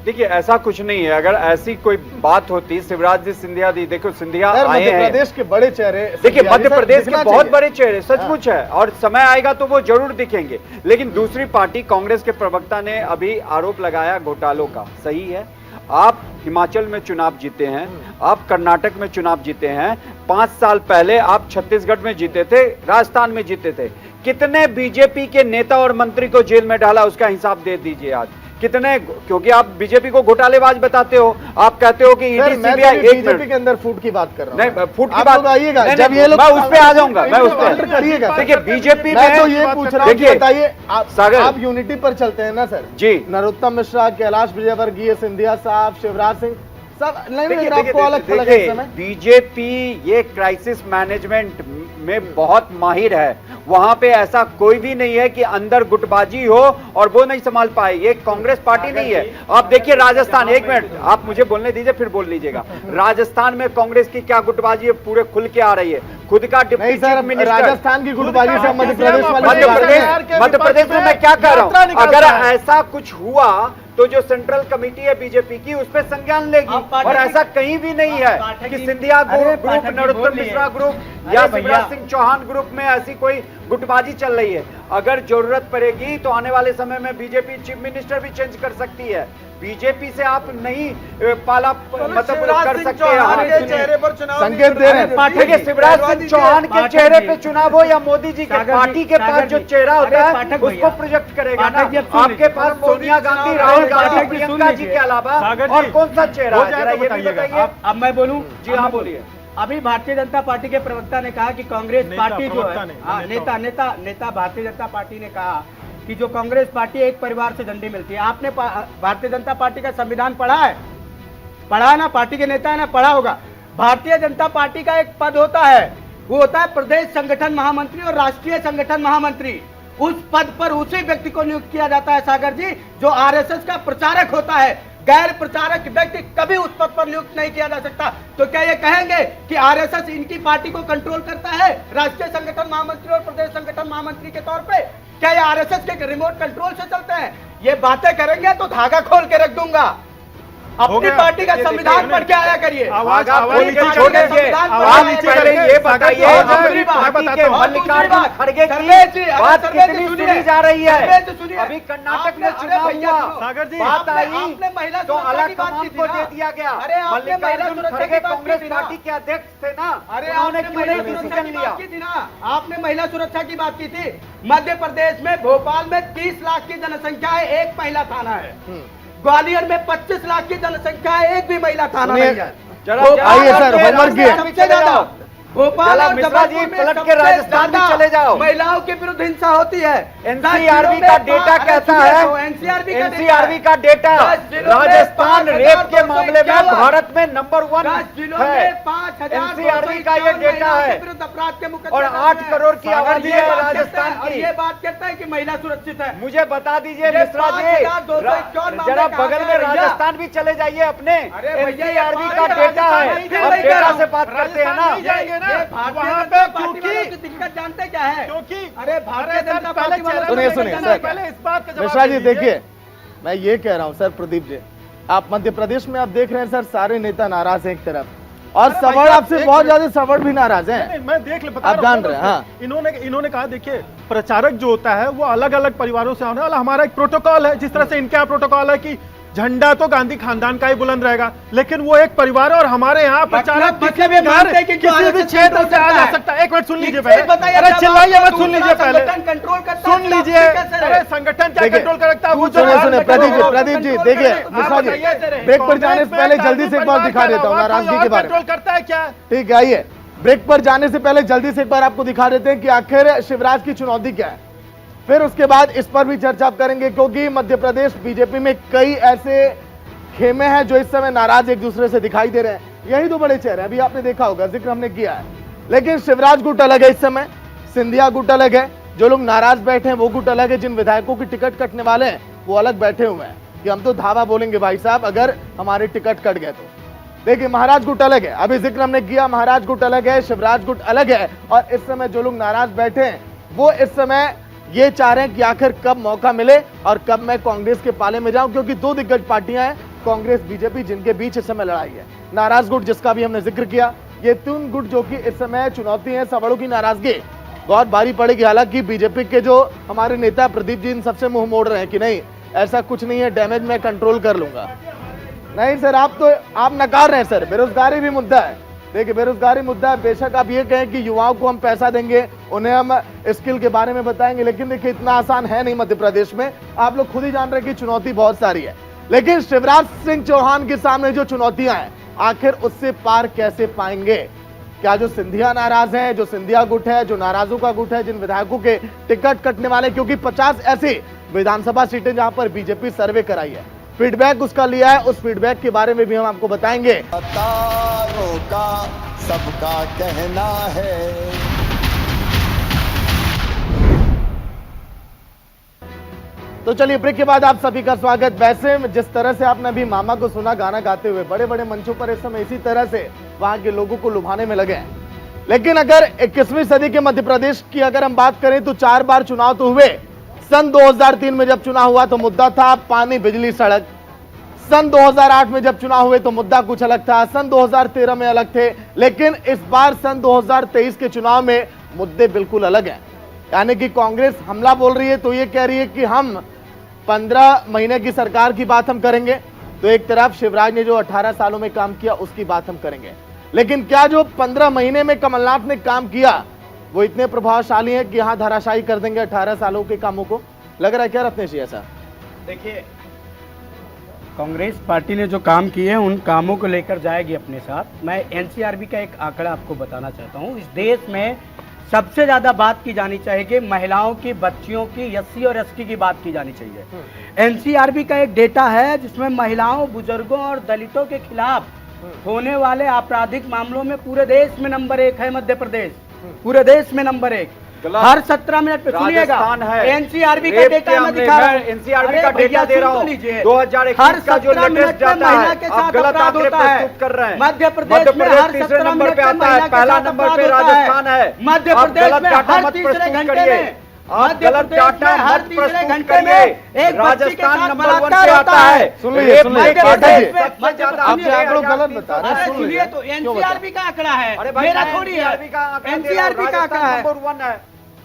देखिए ऐसा कुछ नहीं है। अगर ऐसी कोई बात होती, शिवराज जी सिंधिया जी, देखो सिंधिया सर आए मध्य हैं, प्रदेश के बड़े चेहरे देखिए सिंधिया जी, मध्य सर, प्रदेश दिखना के बहुत चाहिए। बड़े चेहरे सचमुच है, और समय आएगा तो वो जरूर दिखेंगे। लेकिन दूसरी पार्टी कांग्रेस के प्रवक्ता ने अभी आरोप लगाया घोटालों का, सही है। आप हिमाचल में चुनाव जीते हैं, आप कर्नाटक में चुनाव जीते हैं, 5 साल पहले आप छत्तीसगढ़ में जीते थे, राजस्थान में जीते थे। कितने बीजेपी के नेता और मंत्री को जेल में डाला, उसका हिसाब दे दीजिए आज। कितने, क्योंकि आप बीजेपी को घोटालेबाज बताते हो, आप कहते हो कि सर, ईडी मैं सीबीआई, तो एक बीजेपी मिनट के अंदर फूट की बात कर रहा हूं। नहीं, फूट की आप बात लोग आइएगा, नहीं, जब नहीं, ये लोग मैं उस पे आ जाऊंगा, मैं उस काउंटर पे करिएगा। देखिए बीजेपी मैं तो में ये पूछ रहा हूँ, देखिए, बताइए सागर- आप यूनिटी पर चलते हैं ना सर? जी। नरोत्तम मिश्रा, कैलाश विजयवर्गीय, सिंधिया साहब, शिवराज सिंह, सब नहीं, देखिए, आपको अलग थलग है इस देखिए, समय? बीजेपी ये क्राइसिस मैनेजमेंट में बहुत माहिर है। वहां पे ऐसा कोई भी नहीं है कि अंदर गुटबाजी हो और वो नहीं संभाल पाए। ये कांग्रेस पार्टी नहीं है। आप देखिए राजस्थान, एक मिनट आप मुझे बोलने दीजिए फिर बोल लीजिएगा। राजस्थान में कांग्रेस की क्या गुटबाजी है, पूरे खुल के आ रही है। खुद का डिप्टी नहीं सर, चीफ मिनिस्टर, राजस्थान की गुटबाजी से मध्य प्रदेश वाले मध्य निकाल रहे हैं। प्रदेश, मध्य प्रदेश में मैं क्या कह रहा हूं, अगर ऐसा कुछ हुआ तो जो सेंट्रल कमेटी है बीजेपी की उस पर संज्ञान लेगी। आप पाठक और जी- ऐसा कहीं भी नहीं है पाठक कि जी- सिंधिया अरे ग्रुप, पाठक जी बोल नरोत्तम रही मिश्रा है। ग्रुप अरे या भैया। शिवराज सिंह चौहान ग्रुप में ऐसी कोई गुटबाजी चल रही है। अगर जरूरत पड़ेगी तो आने वाले समय में बीजेपी चीफ मिनिस्टर भी चेंज कर सकती है। बीजेपी से आप नहीं पाला मतलब कर सकते हैं। चेहरे पर चुनाव संकेत दे रहे हैं। देखिए, शिवराज सिंह चौहान के चेहरे पे चुनाव हो या मोदी जी के पार्टी के पास जो चेहरा होता है उसको प्रोजेक्ट करेगा ना। आपके पास सोनिया गांधी, राहुल गांधी, प्रियंका जी के अलावा और कौन सा चेहरा है, जरा ये भी बताइए। अब मैं बोलूं? जी हाँ, बोलिए। अभी भारतीय जनता पार्टी के प्रवक्ता ने कहा कि कांग्रेस पार्टी जो है, नेता भारतीय जनता पार्टी ने कहा कि जो कांग्रेस पार्टी एक परिवार से झंडी मिलती है। आपने भारतीय जनता पार्टी का संविधान पढ़ा है? पढ़ा ना? पार्टी के नेता है ना, पढ़ा होगा। भारतीय जनता पार्टी का एक पद होता है, वो होता है प्रदेश संगठन महामंत्री और राष्ट्रीय संगठन महामंत्री। उस पद पर उसी व्यक्ति को नियुक्त किया जाता है सागर जी जो आरएसएस का प्रचारक होता है। गैर प्रचारक व्यक्ति कभी उस पद पर नियुक्त नहीं किया जा सकता। तो क्या ये कहेंगे कि आरएसएस इनकी पार्टी को कंट्रोल करता है राष्ट्रीय संगठन महामंत्री और प्रदेश संगठन महामंत्री के तौर पे? क्या ये आरएसएस के रिमोट कंट्रोल से चलते हैं? ये बातें करेंगे तो धागा खोल के रख दूंगा। अपनी पार्टी का संविधान पढ़ के आया करिए। आवाज नीचे छोड़िए। आप पहले ये बताइए, अपनी पार्टी के मल्लिकार्जुन खड़गे की बात कितनी सुनी जा रही है? अभी कर्नाटक में चुनाव हुआ, बात आई तो अलग कमान को दे दिया गया। मल्लिकार्जुन खड़गे कांग्रेस पार्टी के अध्यक्ष थे ना, उन्होंने क्यों नहीं डिसीजन लिया? आपने महिला सुरक्षा की बात की थी। मध्य प्रदेश में भोपाल में 30 लाख की जनसंख्या है, एक महिला थाना है। ग्वालियर में 25 लाख की जनसंख्या है, एक भी महिला थाना नहीं है। आइए सर, होमवर्क किए। सबसे ज्यादा भोपाल और मिश्रा जी पलट के राजस्थान में चले जाओ। महिलाओं के विरुद्ध हिंसा होती है। एनसीआरबी का डेटा कहता है, एनसीआरबी का डेटा राजस्थान रेप के मामले में भारत में नंबर 1 है। एनसीआरबी का ये डेटा है अपराध के और 8 करोड़ की आबादी है राजस्थान की। ये बात कहता है कि महिला सुरक्षित है। मुझे बता दीजिए मिश्रा जी, जरा बगल में राजस्थान भी चले जाइए अपने। एनसीआरबी का डेटा है, अब डेटा से बात करते हैं ना। वहाँ पे क्योंकि दिक्कत जानते क्या है? क्योंकि अरे भारतीय जनता पार्टी सुनिए सर, पहले इस बात का मिश्रा जी देखिए, मैं ये कह रहा हूं सर, प्रदीप जी, आप मध्य प्रदेश में आप देख रहे हैं सर, सारे नेता नाराज हैं एक तरफ और सवर्ण आपसे बहुत ज्यादा सवर्ण भी नाराज हैं। मैं देख ले, आप जान रहे हैं। हाँ, इन्होंने कहा देखिए, प्रचारक जो होता है वो अलग अलग परिवारों से आने वाला, हमारा एक प्रोटोकॉल है। जिस तरह से इनके यहाँ प्रोटोकॉल है कि झंडा तो गांधी खानदान का ही बुलंद रहेगा, लेकिन वो एक परिवार है और हमारे यहाँ प्रचारक किसी भी क्षेत्र से आ जा सकता है। एक मिनट सुन लीजिए पहले, अरे चिल्लाइए मत, सुन लीजिए पहले, सुन लीजिए। अरे संगठन क्या कंट्रोल करता है? सुनिए प्रदीप जी देखिए, मिश्रा जी ब्रेक पर जाने से पहले जल्दी से एक बार दिखा देता हूँ नाराजगी के बारे में। कंट्रोल करता है क्या? ठीक है, आइए ब्रेक पर जाने से पहले जल्दी से एक बार आपको दिखा देते हैं कि आखिर शिवराज की चुनौती क्या है। फिर उसके बाद इस पर भी चर्चा करेंगे, क्योंकि मध्य प्रदेश बीजेपी में कई ऐसे खेमे हैं जो इस समय नाराज एक दूसरे से दिखाई दे रहे हैं। यही दो बड़े चेहरे, अभी आपने देखा होगा, जिक्र हमने किया है। लेकिन शिवराज गुट अलग है इस समय, सिंधिया गुट अलग है। जो लोग नाराज बैठे हैं वो गुट अलग है, जिन विधायकों की टिकट कटने वाले हैं वो अलग बैठे हुए हैं कि हम तो धावा बोलेंगे भाई साहब अगर हमारे टिकट कट गए तो। देखिए, महाराज गुट अलग है, अभी जिक्र हमने किया, महाराज गुट अलग है, शिवराज गुट अलग है। और इस समय जो लोग नाराज बैठे हैं वो इस समय ये चाह रहे हैं कि आखिर कब मौका मिले और कब मैं कांग्रेस के पाले में जाऊं, क्योंकि दो दिग्गज पार्टियां हैं, कांग्रेस बीजेपी, जिनके बीच इस समय लड़ाई है। नाराज गुट जिसका भी हमने जिक्र किया, ये तीन गुट जो कि इस समय चुनौती है सवड़ों की नाराजगी बहुत भारी पड़ेगी। हालांकि बीजेपी के जो हमारे नेता प्रदीप जी इन सबसे मुंह मोड़ रहे हैं कि नहीं ऐसा कुछ नहीं है, डैमेज मैं कंट्रोल कर लूंगा। नहीं सर, आप नकार रहे हैं सर, बेरोजगारी भी मुद्दा है। देखिए, बेरोजगारी मुद्दा है, बेशक आप ये कहें कि युवाओं को हम पैसा देंगे, उन्हें हम स्किल के बारे में बताएंगे, लेकिन देखिए इतना आसान है नहीं मध्य प्रदेश में। आप लोग खुद ही जान रहे हैं कि चुनौती बहुत सारी है। लेकिन शिवराज सिंह चौहान के सामने जो चुनौतियां हैं आखिर उससे पार कैसे पाएंगे? क्या जो सिंधिया नाराज हैं, जो सिंधिया गुट है, जो नाराजों का गुट है, जिन विधायकों के टिकट कटने वाले, क्योंकि 50 ऐसी विधानसभा सीटें जहां पर बीजेपी सर्वे कराई है, फीडबैक उसका लिया है, उस फीडबैक के बारे में भी हम आपको बताएंगे। तारों का सबका कहना है। तो चलिए ब्रेक के बाद आप सभी का स्वागत। वैसे जिस तरह से आपने अभी मामा को सुना गाना गाते हुए, बड़े बड़े मंचों पर इस समय इसी तरह से वहां के लोगों को लुभाने में लगे हैं। लेकिन अगर 21वीं सदी के मध्य प्रदेश की अगर हम बात करें तो 4 बार चुनाव तो हुए। सन 2003 में जब चुनाव हुआ तो मुद्दा था पानी, बिजली, सड़क। सन 2008 में जब चुनाव हुए तो मुद्दा कुछ अलग था। सन 2013 में अलग थे, लेकिन इस बार सन 2023 के चुनाव में मुद्दे बिल्कुल अलग हैं। यानी कि कांग्रेस हमला बोल रही है तो ये कह रही है कि हम 15 महीने की सरकार की बात हम करेंगे, तो एक तरफ शिवराज ने जो 18 सालों में काम किया उसकी बात हम करेंगे। लेकिन क्या जो 15 महीने में कमलनाथ ने काम किया वो इतने प्रभावशाली है कि यहां धराशायी कर देंगे 18 सालों के कामों को? लग रहा है क्या रत्नेश जी ऐसा? देखिए, कांग्रेस पार्टी ने जो काम किए हैं उन कामों को लेकर जाएगी अपने साथ। मैं एनसीआरबी का एक आंकड़ा आपको बताना चाहता हूं। इस देश में सबसे ज्यादा बात की जानी चाहिए कि महिलाओं की, बच्चियों की, एससी और एसटी की बात की जानी चाहिए। एनसीआरबी का एक डेटा है जिसमें महिलाओं, बुजुर्गों और दलितों के खिलाफ होने वाले आपराधिक मामलों में पूरे देश में नंबर 1 है मध्य प्रदेश, पूरे देश में नंबर 1। हर 17 मिनट पे सुनिएगा, एनसीआरबी का डेटा मैं दिखा रहा हूं, एनसीआरबी का डेटा दे रहा हूं। 2021 का जो लेटेस्ट डाटा है, आप गलत आंकड़े प्रस्तुत कर रहे हैं। मध्य प्रदेश में हर 17 मिनट पे आता है, पहला नंबर पे राजस्थान है। मध्य प्रदेश में हर तीसरे घंटे में, आप गलत डाटा हर तीसरे घंटे में राजस्थान नंबर 1 पे आता है। सुन लीजिए, आपसे आंकड़ों गलत बता रहे हैं। सुनिए, तो एनसीआरबी का आंकड़ा है, मेरा थोड़ी है। एनसीआरबी का आंकड़ा है, नंबर 1 है।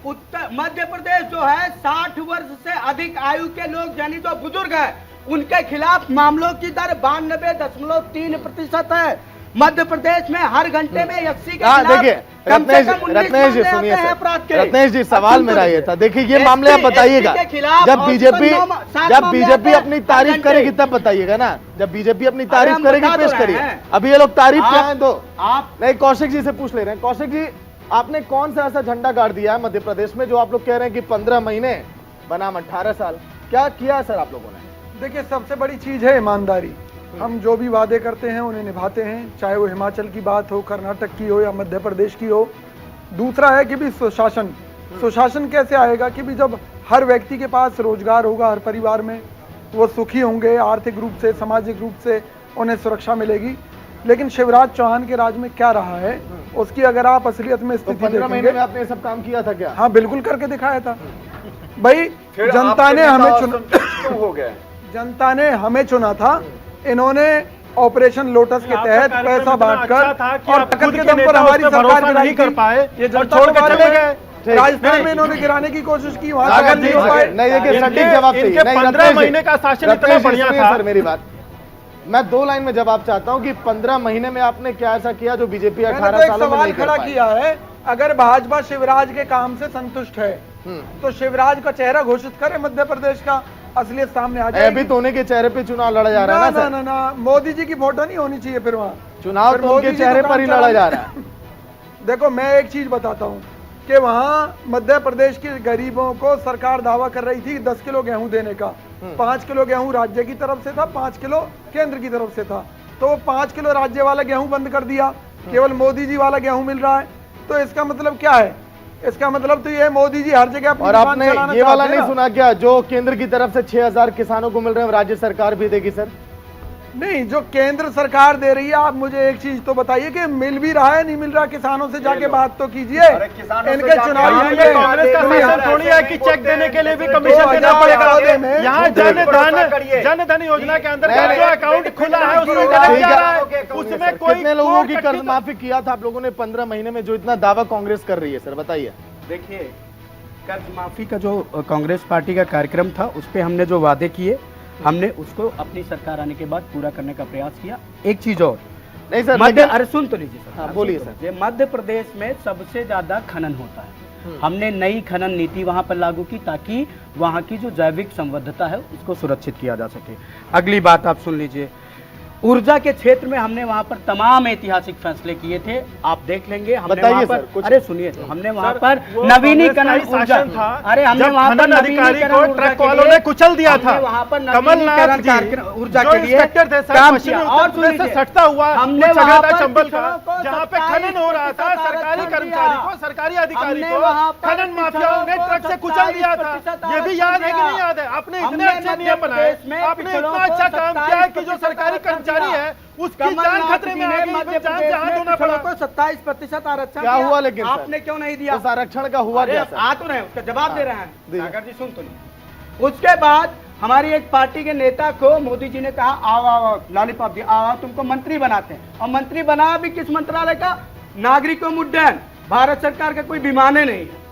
उत्तर मध्य प्रदेश जो है 60 वर्ष से अधिक आयु के लोग यानी जो बुजुर्ग है उनके खिलाफ मामलों की दर 92.3% है। मध्य प्रदेश में हर घंटे में 80 के खिलाफ देखिए रत्नेश जी सुनिए सर, रत्नेश जी सवाल मेरा ये था, देखिए ये मामले आप बताइएगा जब बीजेपी अपनी तारीफ करेगी तब बताइएगा ना, जब बीजेपी अपनी तारीफ करेगी पेश करिए। अभी ये लोग तारीफ क्या है? तो आप नहीं, कौशिक जी से पूछ ले रहे हैं। कौशिक जी, आपने कौन सा ऐसा झंडा गाड़ दिया है मध्य प्रदेश में जो आप लोग कह रहे हैं कि 15 महीने बनाम 18 साल, क्या किया है सर आप लोगों ने? देखिए, सबसे बड़ी चीज है ईमानदारी। हम जो भी वादे करते हैं उन्हें निभाते हैं, चाहे वो हिमाचल की बात हो, कर्नाटक की हो या मध्य प्रदेश की हो। दूसरा है कि भी सुशासन। सुशासन कैसे आएगा कि भी जब हर व्यक्ति के पास रोजगार होगा, हर परिवार में वो सुखी होंगे, आर्थिक रूप से, सामाजिक रूप से उन्हें सुरक्षा मिलेगी। लेकिन शिवराज चौहान के राज में क्या रहा है उसकी अगर आप असलियत में स्थिति देखेंगे, 15 महीने में आपने सब काम किया था क्या? हाँ, बिल्कुल करके दिखाया था भाई। जनता ने हमें चुना, हो गया, जनता ने हमें चुना था। इन्होंने ऑपरेशन लोटस के तहत पैसा बांटकर और ताकत के दम पर हमारी सरकार नहीं कर पाए, ये छोड़ कर चले गए। राजस्थान में इन्होंने गिराने की कोशिश की, वहां नहीं हो पाए। नहीं, देखिए सटीक जवाब चाहिए। 15 महीने का शासन इतना बढ़िया था। सर मेरी बात, मैं 2 लाइन में जवाब चाहता हूं कि 15 महीने में आपने क्या ऐसा किया जो बीजेपी 18 सालों में नहीं कर पाई? खड़ा किया है, अगर भाजपा शिवराज के काम से संतुष्ट है तो शिवराज का चेहरा घोषित करे, मध्य प्रदेश का असलियत सामने आ जाए। अभी तो उन्हीं के चेहरे पे चुनाव लड़ा जा रहा है ना सर? ना, मोदी जी की फोटो नहीं होनी चाहिए फिर वहाँ चुनाव, तो उनके चेहरे पर ही लड़ा जा रहा है। देखो, मैं एक चीज बताता हूँ कि वहाँ मध्य प्रदेश के गरीबों को सरकार दावा कर रही थी 10 किलो गेहूं देने का। 5 किलो गेहूं राज्य की तरफ से था, 5 किलो केंद्र की तरफ से था। तो 5 किलो राज्य वाला गेहूं बंद कर दिया, केवल मोदी जी वाला गेहूं मिल रहा है। तो इसका मतलब क्या है? इसका मतलब तो ये है मोदी जी हर जगह और आपने ये वाला नहीं सुना क्या, जो केंद्र की तरफ से 6000 किसानों को मिल रहे हैं राज्य सरकार भी देगी सर? नहीं, जो केंद्र सरकार दे रही है, आप मुझे एक चीज तो बताइए कि मिल भी रहा है, नहीं मिल रहा? किसानों से जाके बात तो कीजिए। इनके चुनाव कांग्रेस का शासन थोड़ी है कि चेक देने के लिए भी कमीशन देना पड़ेगा। यहाँ जन धन योजना के अंदर जो अकाउंट खुला है उसमें कितने लोगों की कर्ज माफी किया था आप लोगों ने 15 महीने में, जो इतना दावा कांग्रेस कर रही है सर? बताइए। देखिए, कर्ज माफी का जो कांग्रेस पार्टी का कार्यक्रम था उस पर हमने जो वादे किए, हमने उसको अपनी सरकार आने के बाद पूरा करने का प्रयास किया। एक चीज और, नहीं सर, अरे सुन तो लीजिए सर। हाँ, बोलिए सर। मध्य प्रदेश में सबसे ज्यादा खनन होता है। हमने नई खनन नीति वहां पर लागू की ताकि वहां की जो जैविक संबद्धता है उसको सुरक्षित किया जा सके। अगली बात आप सुन लीजिए, ऊर्जा के क्षेत्र में हमने वहां पर तमाम ऐतिहासिक फैसले किए थे, आप देख लेंगे। हमने वहां पर, अरे सुनिए, तो हमने वहां पर नवीनीकरण ऊर्जा था। अरे हमने वहां पर नवीनीकरण ट्रक वालों ने कुचल दिया था। वहां पर कमलनाथ जी ऊर्जा के लिए काम किया। और से सटता हुआ हमने जगह था चंबल का, जहाँ पे खनन हो रहा था, सरकारी कर्मचारी को, सरकारी अधिकारी को खनन माफियाओं ने ट्रक से कुचल दिया था। ये भी याद है कि नहीं याद है? आपने इतने अच्छे नियम बनाए, आपने इतना अच्छा काम किया है कि जो सरकारी कर्मचारी है उसकी जान खतरे में आ गई, जान से हाथ धोना पड़ा। 27% आरक्षण क्या हुआ? लेकिन आपने क्यों नहीं दिया? उस आरक्षण का हुआ क्या? आ तो रहे, उसका जवाब दे रहे हैं सागर जी, सुन तो नहीं। उसके बाद हमारी एक पार्टी के नेता को मोदी जी ने कहा, आओ आओ लॉलीपॉप दिया, आओ तुमको मंत्री बनाते हैं। और मंत्री बना भी किस मंत्रालय का? नागरिकों उड्डयन। भारत सरकार का कोई विमान नहीं है।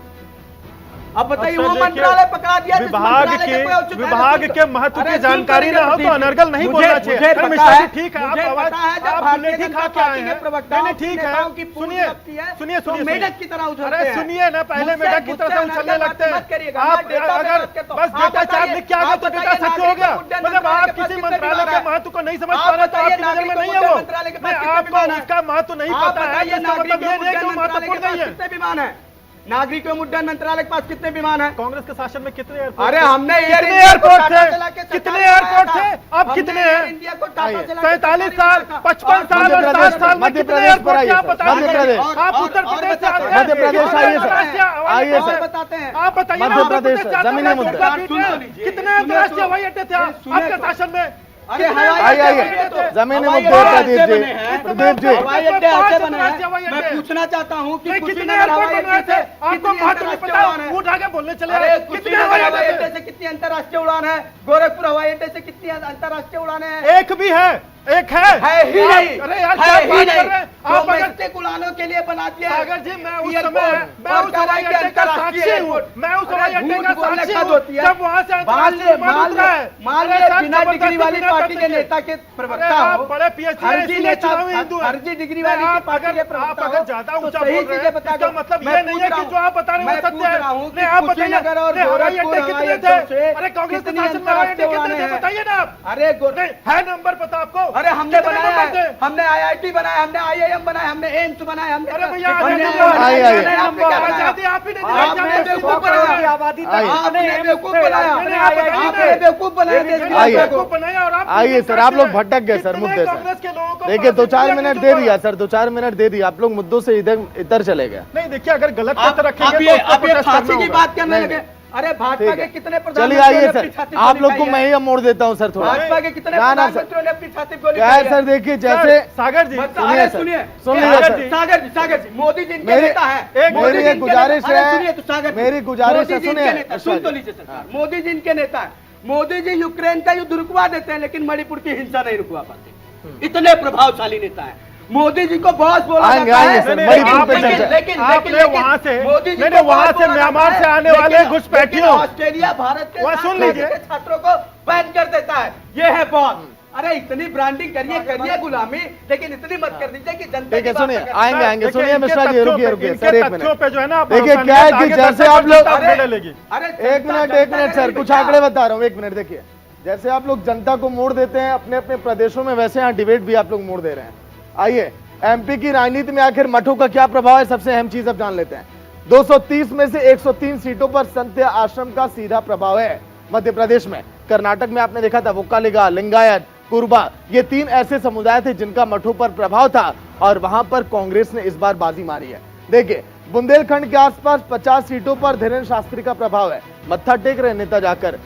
अब बताइए अब वो सर मंत्रालय पकड़ा दिया जिस विभाग मंत्रालय के का कोई औचित्य विभाग नहीं। के महत्व अरे की जानकारी ना हो तो अनर्गल नहीं बोलना चाहिए। मुझे अरे पता मिश्रा जी, है, ठीक है, आप मुझे आवाज पता है, जब आप भारतीय बुलेटिन जनता खा के आए पार्टी के हैं। प्रवक्ताओं नहीं, की ठीक है, नेताओं की पूंछ सुनिए लगती है, सुनिए तो सुनिए मेढक की तरह उछलते अरे हैं। सुनिए ना, पहले मुझसे- मेढक की तरह से मुझसे उछलने अनर्गल लगते बात मत हैं। करिएगा, आप मैं डेटा पे अगर बात करता हूं। बस आप डेटा चार्ट बताइए, लिख के आ गए आप तो डेटा बताइए, सत्य हो गया। नागरिक उड्डयन मतलब मंत्रालय आप के पास किसी कितने मंत्रालय विमान के हैं? महत्व को नहीं समझ आप पा रहे तो बताइए, आपकी नजर में नागरिक नहीं है उड्डयन वो। मंत्रालय के पास नहीं, कितने आपको विमान हैं? उसका महत्व नहीं आप पता है, बताइए, इसका मतलब ये नहीं है कि वो नागरिक महत्वपूर्ण नहीं है। कितने विमान है? नागरिक उड्डयन मंत्रालय के पास कितने विमान है? कांग्रेस के शासन में कितने एयरपोर्ट अरे थे? हमने एयर कितने इंडिया को एयरपोर्ट टाटा थे? चला के कितने सरकार एयरपोर्ट चलाया थे? था। अब हमने कितने एयर हैं? इंडिया को टाटा चला के 47 सरकारी साल, रखा। 55 साल मध्य और 60 प्रदेश साल में मध्य कितने प्रदेश पर एयरपोर्ट आइए क्या सर, बताइए? मध्य प्रदेश। आप उत्तर प्रदेश से आते हैं। मध्य प्रदेश आइए सर। आइए सर। बताते हैं। आप बताइए ना, मध्य उत्तर प्रदेश से आते जमीनी हैं, मुद्दे। दुर्गा पीठ में कितने अंतर्राष्ट्रीय हवाई अड्डे थे आपके शासन में? अरे कितने हवाई आइए अड्डे आइए बने तो- जमीनी हवाई मुद्दे अड्डे प्रदीप ऐसे जी बने हैं। प्रदीप जी हवाई अड्डे ऐसे बने हैं। हवाई मैं अड्डे। पूछना चाहता हूँ कि नहीं, कुछ कितने एयरपोर्ट बनवाए थे? आपको महत्व नहीं पता, मुंह ढाके बोलने चले अरे आए। कितने हवाई अड्डे से कितनी अंतर्राष्ट्रीय उड़ान है? गोरखपुर हवाई अड्डे से कितनी अंतर्राष्ट्रीय उड़ान है? एक भी है, एक है ही नहीं। अरे यार है क्या ही बात नहीं। कर रहे हैं आप? अगर डोमेस्टिक उड़ानों के लिए बना दिया है। सागर जी, मैं उस एयरपोर्ट समय मैं और उस हवाई कह रहे हैं अड्डे कि का अंतर्राष्ट्रीय साक्षी हूँ। एयरपोर्ट। मैं उस हवाई अड्डे झूठ का बोलने साक्षी का हूँ होती है। जब वहाँ से अंतर्राष्ट्रीय विमान उतरा है। मान अरे लिया साहब, बिना जबरदस्ती डिग्री वाली बिना पार्टी के करते नेता के प्रवक्ता अरे आप हो, बड़े PhD फर्जी इसलिए नेता, चुनावी हिंदू हैं। फर्जी डिग्री वाली आप पार्टी अगर के प्रवक्ता आप अगर हो, ज्यादा तो ऊंचा सही बोल रहे चीजें हैं, बता इसका दो। मतलब मैं ये नहीं है पूछ कि जो आप बता रहे हैं मैं वो सत्य पूछ है। रहा हूँ कि नहीं, आप बताइए, कुशीनगर और नहीं, हवाई गोरखपुर अड्डे हवाई कितने अड्डों थे? से अरे कांग्रेस के कितनी शासन में हवाई अड्डे अंतर्राष्ट्रीय कितने थे? उड़ानें हैं? बताइए ना आप। अरे नहीं, है नंबर पता आपको? अरे हमने कितने बनाया नंबर थे? है, हमने IIT बनाया, हमने IIM बनाया, हमने एम्स बनाया, हमने अरे भैया, हमने आजादी आइए, आइए। आपने क्या बनाया? आजादी आप ही नहीं दी, आपने आजादी बेवकूफ आपको बनाया। बनाया। आइए। आपने बेवकूफ बनाया, मैंने आप बताइए आपने ना। बेवकूफ बनाया देश की आइए। जनता को। बनाया और आप आइए सर, आप लोग भटक गए सर कितने मुद्दे कांग्रेस से। के लोगों को देखिए 2-4 फांसी मिनट दी दे गई दिया सर, 2-4 मिनट दे दिया। आप लोग मुद्दों से इधर चले गए। नहीं, देखिए अगर गलत आप तथ्य रखेंगे अब तो ये उसको अब ये protest फांसी करना की होगा। बात करने नहीं, लगे। अरे भाजपा ठीक के है। कितने चलिए प्रधानमंत्रियों ने आइए अपनी सर, छाती आप गोली लोग को खाई मैं है? ही मोड़ देता हूँ सर थोड़ा। भाजपा के कितने ना, ना, सर। प्रधानमंत्रियों ने अपनी छाती गोली क्या खाई है है? सर, देखिए जैसे सागर जी, सुनिए अरे सर, सुनिए, सुन लीजिए सर। सागर जी, मोदी जी इनके मेरी- नेता है। एक मोदी जी मेरी एक इनके गुजारिश नेता- अरे है, सुनिए तो सागर जी, मेरी गुजारिश मोदी है, जी इनके सुनिए, नेता- अच्छा सुन तो जी। लीजिए सरकार, मोदी जी इनके नेता है। मोदी जी यूक्रेन का युद्ध रुकवा देते हैं लेकिन मणिपुर की हिंसा नहीं रुकवा पाते। इतने प्रभावशाली नेता है। मोदी जी को बहुत बोला आएंगे, जाता आएंगे है, सर, लेकिन- मणिपुर पे लेकिन- चर्चा। लेकिन- आपने लेकिन- वहां से मोदी जी नहीं, को नहीं, वहां बहुत से बोला म्यांमार जाता से है, आने लेकिन- वाले घुसपैठियों लेकिन ऑस्ट्रेलिया भारत के वह साथ सुन लीजिए। के छात्रों को बैन कर देता है। ये है बहुत। अरे इतनी ब्रांडिंग करिए गुलामी, लेकिन इतनी मत कर दीजिए कि जनता ठीक है, की बात सुनिए, ना करें। आएंगे आएंगे। देखिए, सुनिए इनके मिश्रा जी, तथ्यों रुकिए पे- रुकिए इनके सर, एक तथ्यों मिनट। पे जो है ना आप देखिए भरोसा क्या नहीं है है, कि आगे जैसे जनता आप लोग जनता अपडेट लेगी। अरे एक मिनट सर, कुछ आंकड़े बता रहा हूँ, एक मिनट। देखिए जैसे आप लोग जनता को मोड़ देते हैं अपने अपने प्रदेशों में, वैसे यहाँ डिबेट भी आप लोग मोड़ दे रहे हैं। आइए, एमपी की राजनीति में आखिर मठों का क्या प्रभाव है, सबसे अहम चीज अब जान लेते हैं। 230 में से 103 सीटों पर संत आश्रम का सीधा प्रभाव है मध्य प्रदेश में। कर्नाटक में आपने देखा था वोक्कालिगा, लिंगायत, कुर्बा, ये 3 ऐसे समुदाय थे जिनका मठों पर प्रभाव था और वहां पर कांग्रेस ने इस बार बाजी मारी है। देखिए बुंदेलखंड के आसपास 50 सीटों पर धीरेन्द्र शास्त्री का प्रभाव है। मत्था टेक रहे नेता जाकर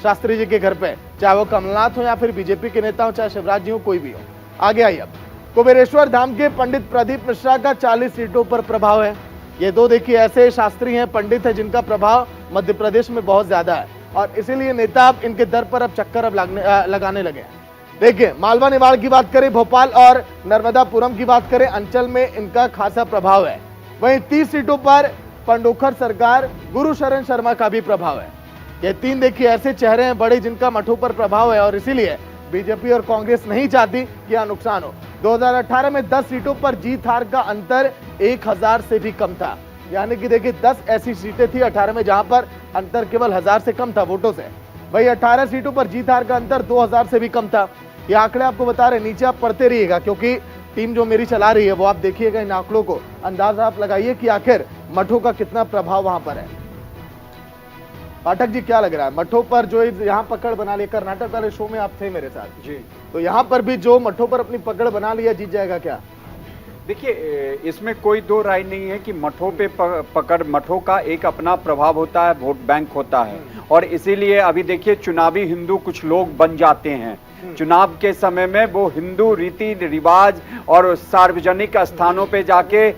शास्त्री जी के घर पे, चाहे वो कमलनाथ हो या फिर बीजेपी के नेता हो, चाहे शिवराज जी हो, कोई भी हो। आगे आइए, अब कुबेरेश्वर धाम के पंडित प्रदीप मिश्रा का 40 सीटों पर प्रभाव है। ये दो देखिए ऐसे शास्त्री हैं, पंडित है, जिनका प्रभाव मध्य प्रदेश में बहुत ज्यादा है और इसीलिए नेता अब इनके दर पर अब चक्कर अब लगाने लगे हैं। देखिए मालवा निवाड़ की बात करें, भोपाल और नर्मदापुरम की बात करें, अंचल में इनका खासा प्रभाव है। वहीं 30 सीटों पर पंडोखर सरकार, गुरु शरण शर्मा का भी प्रभाव है। ये 3 देखिए ऐसे चेहरे हैं बड़े जिनका मठों पर प्रभाव है और इसीलिए बीजेपी और कांग्रेस नहीं चाहती कि यह नुकसान हो। 2018 में 10 सीटों पर जीत हार का अंतर 1000 से भी कम था। यानी कि देखिए 10 ऐसी सीटें थी 18 में जहां पर अंतर केवल 1000 से कम था वोटों से। वही 18 सीटों पर जीत हार का अंतर 2000 से भी कम था। ये आंकड़े आपको बता रहे, नीचे आप पढ़ते रहिएगा क्योंकि टीम जो मेरी चला रही है वो आप देखिएगा इन आंकड़ों को, अंदाजा आप लगाइए कि आखिर मठों का कितना प्रभाव वहां पर है। पाठक जी क्या लग रहा है मठों पर जो यहाँ पकड़ बना लिया, कर्नाटक वाले शो में आप थे मेरे साथ जी, तो यहाँ पर भी जो मठों पर अपनी पकड़ बना लिया जीत जाएगा क्या? देखिए इसमें कोई दो राय नहीं है कि मठों पे पकड़, मठों का एक अपना प्रभाव होता है, वोट बैंक होता है और इसीलिए अभी देखिए चुनावी हिंदू कुछ लोग बन जाते हैं। चुनाव के समय में वो हिंदू रीति रिवाज और सार्वजनिक स्थानों पे जाके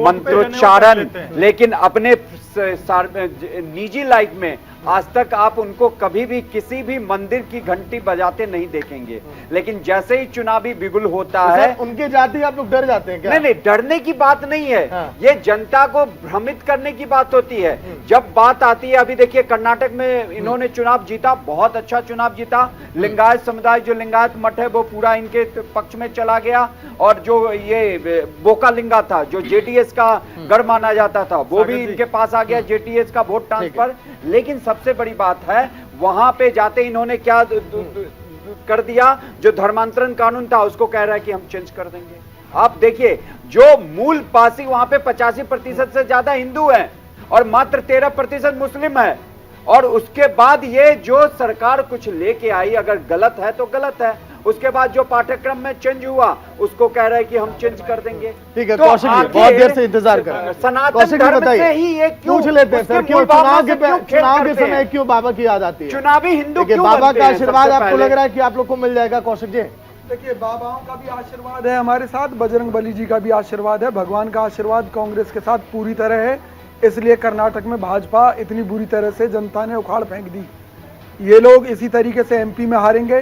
मंत्रोच्चारण, लेकिन अपने निजी लाइफ में आज तक आप उनको कभी भी किसी भी मंदिर की घंटी बजाते नहीं देखेंगे, लेकिन जैसे ही चुनावी बिगुल होता तो है सर, उनके जाते आप लोग डर जाते हैं क्या? नहीं, डरने की बात नहीं है। हाँ। ये जनता को भ्रमित करने की बात होती है। जब बात आती है, अभी देखिए कर्नाटक में इन्होंने चुनाव जीता, बहुत अच्छा चुनाव जीता। लिंगायत समुदाय, जो लिंगायत मठ है, वो पूरा इनके पक्ष में चला गया, और जो ये बोकालिंगा था, जो जेडीएस का गढ़ माना जाता था, वो भी इनके पास आ गया, जेडीएस का वोट ट्रांसफर। लेकिन सबसे बड़ी बात है, वहां पे जाते इन्होंने क्या कर दिया, जो धर्मांतरण कानून था उसको कह रहा है कि हम चेंज कर देंगे। आप देखिए, जो मूल पासी वहां पे 85% से ज्यादा हिंदू हैं और मात्र 13% मुस्लिम है, और उसके बाद ये जो सरकार कुछ लेके आई, अगर गलत है तो गलत है। उसके बाद जो पाठ्यक्रम में चेंज हुआ, उसको कह रहा है कि हम चेंज कर देंगे। ठीक है, तो कौशिक जी बहुत देर से इंतजार कर रहे हैं। सनातन धर्म से ही ये क्यों पूछ लेते हैं सर, क्यों चुनाव के समय समय क्यों बाबा की याद आती है? चुनावी हिंदू क्यों बाबा बनते का हैं? आशीर्वाद सबसे आपको पहले लग रहा है कि आप लोग को मिल जाएगा कौशिक जी? देखिए, बाबाओं का भी आशीर्वाद है हमारे साथ, बजरंग बली जी का भी आशीर्वाद है, भगवान का आशीर्वाद कांग्रेस के साथ पूरी तरह है। इसलिए कर्नाटक में भाजपा इतनी बुरी तरह से जनता ने उखाड़ फेंक दी। ये लोग इसी तरीके से एमपी में हारेंगे।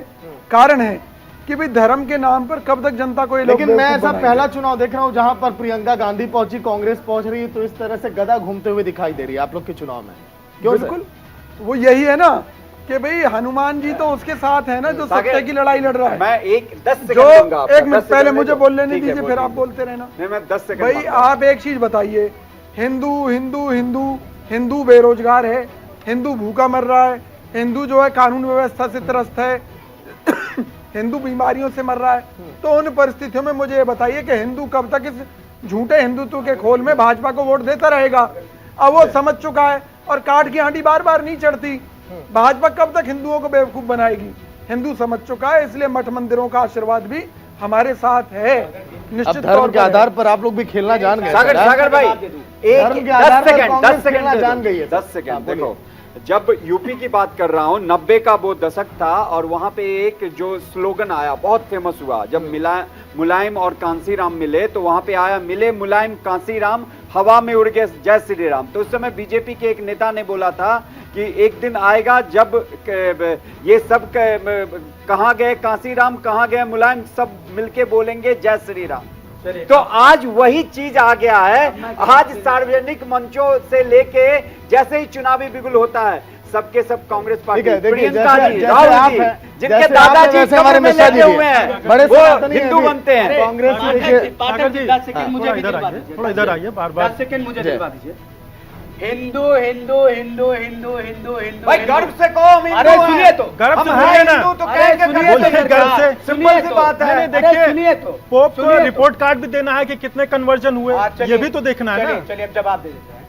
कारण है कि भाई धर्म के नाम पर कब तक जनता को ये लोग लेकिन मैं बेवकूफ ऐसा बनाएंगे? पहला चुनाव देख रहा हूं जहां पर प्रियंका गांधी पहुंची, कांग्रेस पहुंच रही है, तो इस तरह से गदा घूमते हुए दिखाई दे रही है आप लोग के चुनाव में। क्यों सर? बिल्कुल, वो यही है ना कि भाई हनुमान जी तो उसके साथ है ना, जो सत्य की लड़ाई लड़ रहा है। मैं 10 सेकंड जो दूंगा आपको, एक मिनट 10 पहले सेकंड मुझे दो। बोलने नहीं ठीक है, दीजिए, फिर आप बोलिए। बोलते रहना। नहीं, मैं 10 सेकंड भाई मांगूंगा। आप एक चीज बताइए, हिंदू हिंदू हिंदू हिंदू बेरोजगार है, हिंदू भूखा मर रहा है, हिंदू जो है कानून व्यवस्था से त्रस्त है, हिंदू बीमारियों से मर रहा है। तो उन परिस्थितियों में मुझे ये बताइए कि हिंदू कब तक इस झूठे हिंदुत्व के खोल में भाजपा को वोट देता रहेगा? अब वो समझ चुका है, और काट की हांडी बार बार नहीं चढ़ती। भाजपा कब तक हिंदुओं को बेवकूफ बनाएगी? हिंदू समझ चुका है, इसलिए मठ मंदिरों का आशीर्वाद भी हमारे साथ है। निश्चित अब धर्म तौर के पर आधार पर आप लोग भी खेलना जान गए। सागर भाई, धर्म के आधार पर कांग्रेस खेलना जान गई है। 10 सेकंड हाँ, बोलिए। देखो, जब यूपी की बात कर रहा हूं, 90 का वो दशक था, और वहां पे एक जो स्लोगन आया बहुत फेमस हुआ, जब मुलायम और कांसीराम मिले, तो वहां पे आया, मिले मुलायम कांसीराम, हवा में उड़ गए जय श्री राम। तो उस समय बीजेपी के एक नेता ने बोला था कि एक दिन आएगा जब ये सब कहां गए कांसीराम, कहां गए मुलायम, सब मिलके बोलेंगे जय श्री राम। तो आज वही चीज आ गया है। आज सार्वजनिक मंचों से लेके जैसे ही चुनावी बिगुल होता है, सबके सब कांग्रेस पार्टी, ठीक है, देखिए, प्रियंका जैसे- जी, जैसे राहुल आप जी, हैं, जिनके जैसे आप दादाजी हैं, वैसे हमारे कमरे में मिश्रा जी लेटे भी हुए हैं। हैं, बड़े वो सनातनी हैं हिंदू भी। बनते हैं। कांग्रेस सागर जी, 10 सेकंड मुझे थोड़ा भी इधर दिलवा आइए, दीजिए। थोड़ा इधर आइए, बार बार 10 सेकंड मुझे जय। दिलवा दीजिए। हिंदू हिंदू हिंदू हिंदू हिंदू हिंदू भाई हिंदू। गर्व से कहो हम हिंदू अरे हैं। सुनिए तो, गर्व हम से हैं बोलिए ना। हिंदू तो अरे कहेंगे सुनिए करेंगे तो, गर्व से। सुनिए सिंपल सी तो, बात है। मैंने अरे सुनिए तो, पोप को सुनिए तो। रिपोर्ट कार्ड भी देना है कि कितने कन्वर्जन हुए, चलिए, ये भी तो देखना है चलिए, ना। चलिए अब जवाब दे देते हैं।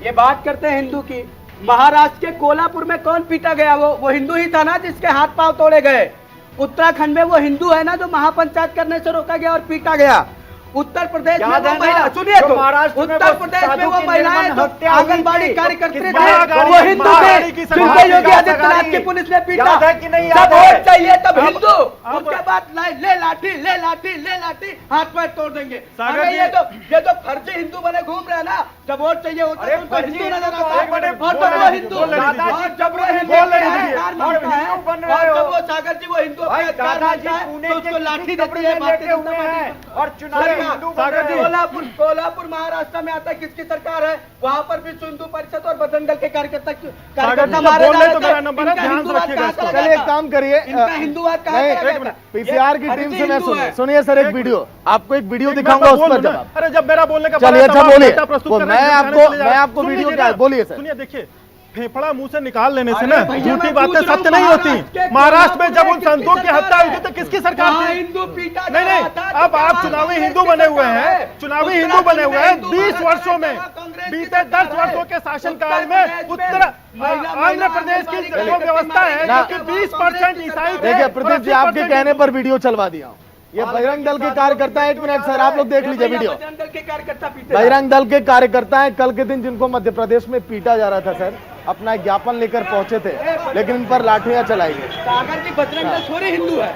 ये बात करते हैं हिंदू की। महाराष्ट्र के कोल्हापुर में कौन पीटा गया? वो हिंदू ही था ना, जिसके हाथ पांव तोड़े गए। उत्तराखंड में वो हिंदू है ना, जो महापंचायत करने से रोका गया और पीटा गया। उत्तर प्रदेश में याद वो है ना? महिला, सुनिए जो तो, महाराष्ट्र में उत्तर वो प्रदेश में साधु वो की महिलाएं निर्मम जो हत्या हुई आंगनबाड़ी थी, कार्यकर्त्री किस थे, महागाड़ी- वो हिंदू थे, महागाड़ी की सरकार जिनको की योगी गाड़ी- आदित्यनाथ की पुलिस ने पीटा। याद है कि नहीं? जब याद है? वोट चाहिए तब हिंदू, अब- उसके बाद ले लाठी ले लाठी ले लाठी, हाथ पैर तोड़ देंगे। सागर अरे जी- ये तो फर्जी हिंदू बने घूम रहे हैं ना। जब वोट चाहिए होता है अरे तो उनको फर्जी हिंदू नजर हिंदू आता तो है, एक बड़े और बोल जब वो रहे हिंदू, बोल रहे दीजिए। और जब वो हिंदू बोल रहे अपने दीजिए। अधिकार और मानता है, हिंदू बन और रहे हो। जब वो सागर जी वो हिंदू भाई अपने अधिकार दादाजी मानता है, पुणे तो के उसको लाठी किसी देती कपड़े है में भारतीय लेटे जनता हुए पार्टी। हैं और चुनावी सरकार- हिंदू बन सागर रहे जी- हो। कोल्हापुर महाराष्ट्र में आता है, किसकी सरकार है? वहां पर भी हिंदू परिषद और बजरंग दल के कार्यकर्ता सागर कार्यकर्ता जी, मारे बोल जा रहे रहे तो थे। मेरा नंबर है, इनका ध्यान से हिंदूवाद रखिएगा कहाँ इसको। चला चलिए गया एक काम करिए, इनका हिंदूवाद कहाँ नहीं, चला एक गया मिनट, था? पीसीआर की ये टीम से फर्जी मैं हिंदू है। सुनिए सर, एक वीडियो आपको एक वीडियो दिखाऊंगा, उस पर जवाब। अरे जब मेरा बोलने का चलिए, अच्छा बोलिए। प्रस्तुत वो कर मैं रहे हैं, आपको- जाने चले जा- मैं आपको सुन वीडियो लीजिए क्या- ना। बोलिए सर। सुनिए, देखिए, फेफड़ा मुंह से निकाल लेने से अरे ना भैया, झूठी मैं बातें पूछ रहा सत्य हूँ, नहीं होती। महाराष्ट्र के महाराष्ट्र में जब उन कोल्हापुर में संतों की किसकी हत्या हुई थी सरकार तो है? किसकी सरकार वहाँ थी? हिंदू पीटा जा नहीं रहा नहीं, था, अब तो आप वहाँ चुनावी कांग्रेस हिंदू की बने हुए सरकार हैं, है। चुनावी हिंदू उत्तराखंड बने हुए में हैं। हिंदू 20 भारत वर्षों में, में कांग्रेस की बीते सरकार 10 है। वर्षों के शासनकाल उत्तर में प्रदेश उत्तर महिला- आंध्र प्रदेश की महिला- जो व्यवस्था है ना- कि 20% ईसाई थे देखिए और प्रदीप जी, 80% आपके कहने पर वीडियो चलवा दिया हूं। ये बजरंग दल के कार्यकर्ता हैं, एक मिनट सर, आप लोग देख लीजिए वीडियो। बजरंग दल के कार्यकर्ता पीटे बजरंग दल के कार्यकर्ता हैं, कल के दिन जिनको मध्य प्रदेश में पीटा जा रहा था सर, अपना ज्ञापन लेकर पहुंचे थे, लेकिन इन पर लाठियां चलाई गई। सागर जी, बजरंग दल थोड़ी हिंदू है।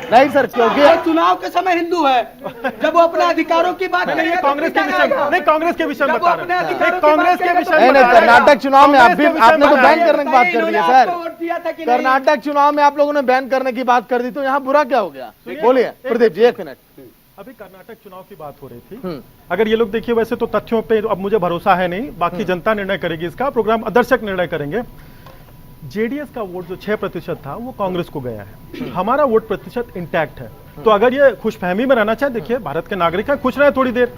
नहीं सर, क्योंकि वो चुनाव के समय हिंदू है, जब वो अपने अधिकारों की बात करिए नहीं, कांग्रेस के विषय में नहीं, कांग्रेस के विषय में बता रहे हैं, कांग्रेस के विषय नहीं में नहीं, बता रहे हैं। कर्नाटक चुनाव में आप भी, कांग्रेस के विषय आपने तो में बैन बता करने की बात कर दी है सर। कर्नाटक चुनाव में आप लोगों ने बैन करने की बात कर दी, तो यहाँ बुरा क्या हो गया? बोलिए प्रदीप जी, 1 मिनट। अभी कर्नाटक चुनाव की बात हो रही थी। अगर ये लोग देखिए, वैसे तो तथ्यों पे अब मुझे भरोसा है नहीं, बाकी जनता निर्णय करेगी इसका, प्रोग्राम दर्शक निर्णय करेंगे। जेडीएस का वोट जो 6% था वो कांग्रेस को गया है, हमारा वोट प्रतिशत इंटैक्ट है। तो अगर ये खुशफहमी में रहना चाहे, देखिए भारत के नागरिक है, खुश रहे थोड़ी देर,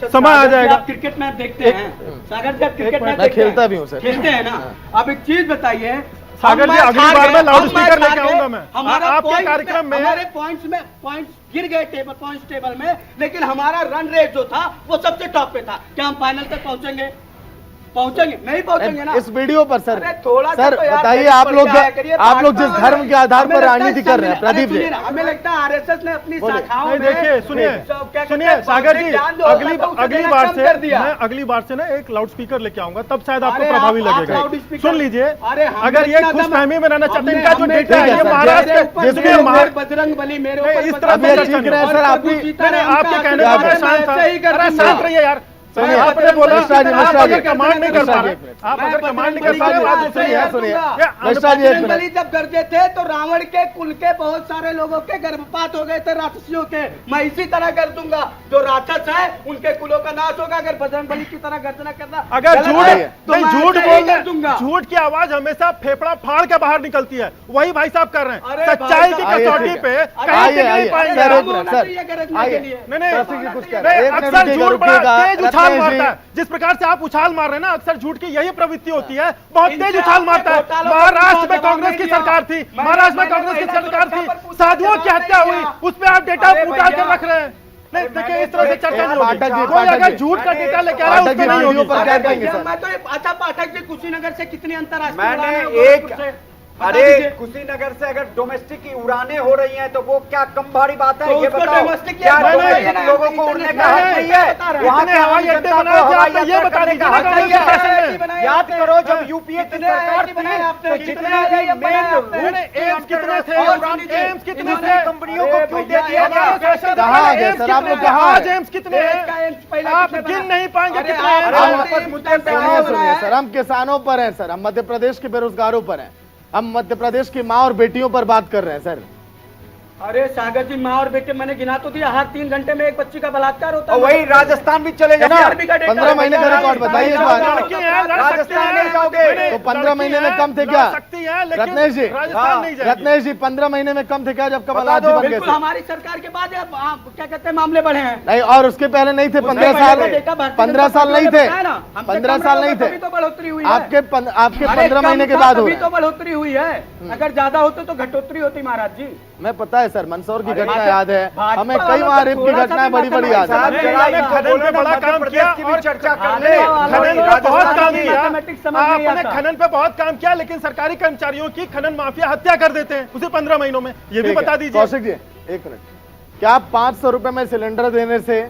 समय आ जाएगा। आप क्रिकेट मैच देखते हैं सागर जी, आप क्रिकेट मैच मैं खेलता भी हूँ सर, खेलते हैं ना। अब एक चीज बताइए सागर जी, अगली बार मैं लाउड स्पीकर लेके आऊंगा मैं हमारा आपके कार्यक्रम में। हमारे पॉइंट्स गिर गए पॉइंट्स टेबल में, लेकिन हमारा रन रेट जो था वो सबसे टॉप पे था। क्या हम फाइनल तक पहुंचेंगे? नहीं पहुंचेंगे ना इस वीडियो पर सर। थोड़ा सर बताइए, आप लोग जिस धर्म के आधार पर राजनीति कर रहे हैं प्रदीप जी, हमें लगता है आरएसएस ने अपनी शाखाओं में, देखिए सुनिए सागर जी, अगली बार से ना एक लाउड स्पीकर लेके आऊंगा, तब शायद आपको प्रभावी लगेगा। सुन लीजिए, अगर ये खुशफहमी में रहना चाहते हैं, इनका जो डेटा है ये महाराष्ट्र जिसमें बजरंग बली मेरे इस तरह से ठीक रहे सर, आपके कहने का मैं शांत रहिए यार। आपने बोला कमांड नहीं कर पा रहे, आप अगर कमांड नहीं कर पा रहे, बात दूसरी है। बजरंग बली जब गरजे थे तो रावण के कुल के बहुत सारे लोगों के गर्भपात हो गए थे, राक्षसियों के। मैं इसी तरह कर दूंगा, जो राक्षस है उनके कुलों का नाश होगा अगर बजरंग बली की तरह गर्जना करना। अगर झूठ बोलना, झूठ की आवाज हमेशा फेफड़ा फाड़ के बाहर निकलती है, वही भाई साहब कर रहे हैं। सच्चाई की कसौटी पे कहीं नहीं पाएंगे। अक्सर झूठ बड़ा तेज उछाल मारता है, जिस प्रकार से आप उछाल मार रहे हैं ना, अक्सर झूठ की यही प्रवृत्ति होती है, बहुत तेज उछाल मारता है। महाराष्ट्र में कांग्रेस की सरकार थी, महाराष्ट्र में कांग्रेस की सरकार थी, साधुओं की हत्या हुई, उस पर आप डेटा उतार कर रख रहे हैं। नहीं देखिए, इस तरह से चर्चा नहीं होगी। कोई अगर झूठ का डेटा लेके आ रहा है, उस पर नहीं होगी। मैं तो अच्छा, पाठक जी, कुशीनगर से कितनी अंतरराष्ट्रीय मैंने अरे कुशीनगर से अगर डोमेस्टिक की उड़ानें हो रही हैं तो वो क्या कम भारी बात है? तो ये बताओ, क्या डोमेस्टिक लोगों को उड़ने का हक नहीं है? वहाँ के हवाई अड्डे बनाए थे, आपको ये बता दीजिए। याद करो, जब यूपीए की सरकार थी तो जितने एम्स कितने थे, एम्स कितने थे, कंपनियों को क्यों दे दिया गया? कहाँ आ गए सर आप लोग? कहाँ आज एम्स कितने हैं? आप गिन नहीं पाएंगे कितने। सुनिए सर, हम किसानों पर हैं सर, हम मध्य प्रदेश के बेरोजगारों पर हैं, हम मध्य प्रदेश की माँ और बेटियों पर बात कर रहे हैं सर। अरे सागर जी, माँ और बेटे मैंने गिना तो दिया, हर 3 घंटे में एक बच्ची का बलात्कार होता है। वही राजस्थान भी चले जाना, 15 महीने का रिकॉर्ड बताइए। राजस्थान नहीं जाओगे तो 15 महीने में कम थे क्या रत्नेश जी? 15 महीने में कम थे क्या जब कमलनाथ जी बन गए थे? हमारी सरकार के बाद क्या कहते हैं मामले बढ़े हैं। नहीं, और उसके पहले नहीं थे, 15 साल नहीं थे, 15 साल नहीं थे, तो बढ़ोतरी हुई। आपके 15 महीने के बाद हुई तो बढ़ोतरी हुई है, अगर ज्यादा होते तो घटोतरी होती महाराज जी। मैं पता है सर, मंदसौर की घटना याद है हमें, कई वहाँ रेप की घटनाएं बड़ी बड़ी याद है। खनन पे बड़ा काम किया और चर्चा कर ले, खनन पे बहुत काम किया, आपने खनन पे बहुत काम किया, लेकिन सरकारी कर्मचारियों की खनन माफिया हत्या कर देते हैं उसे 15 महीनों में। ये भी बता दीजिए। कौशिक जी 1 मिनट, क्या 500 रुपए में सिलेंडर देने से,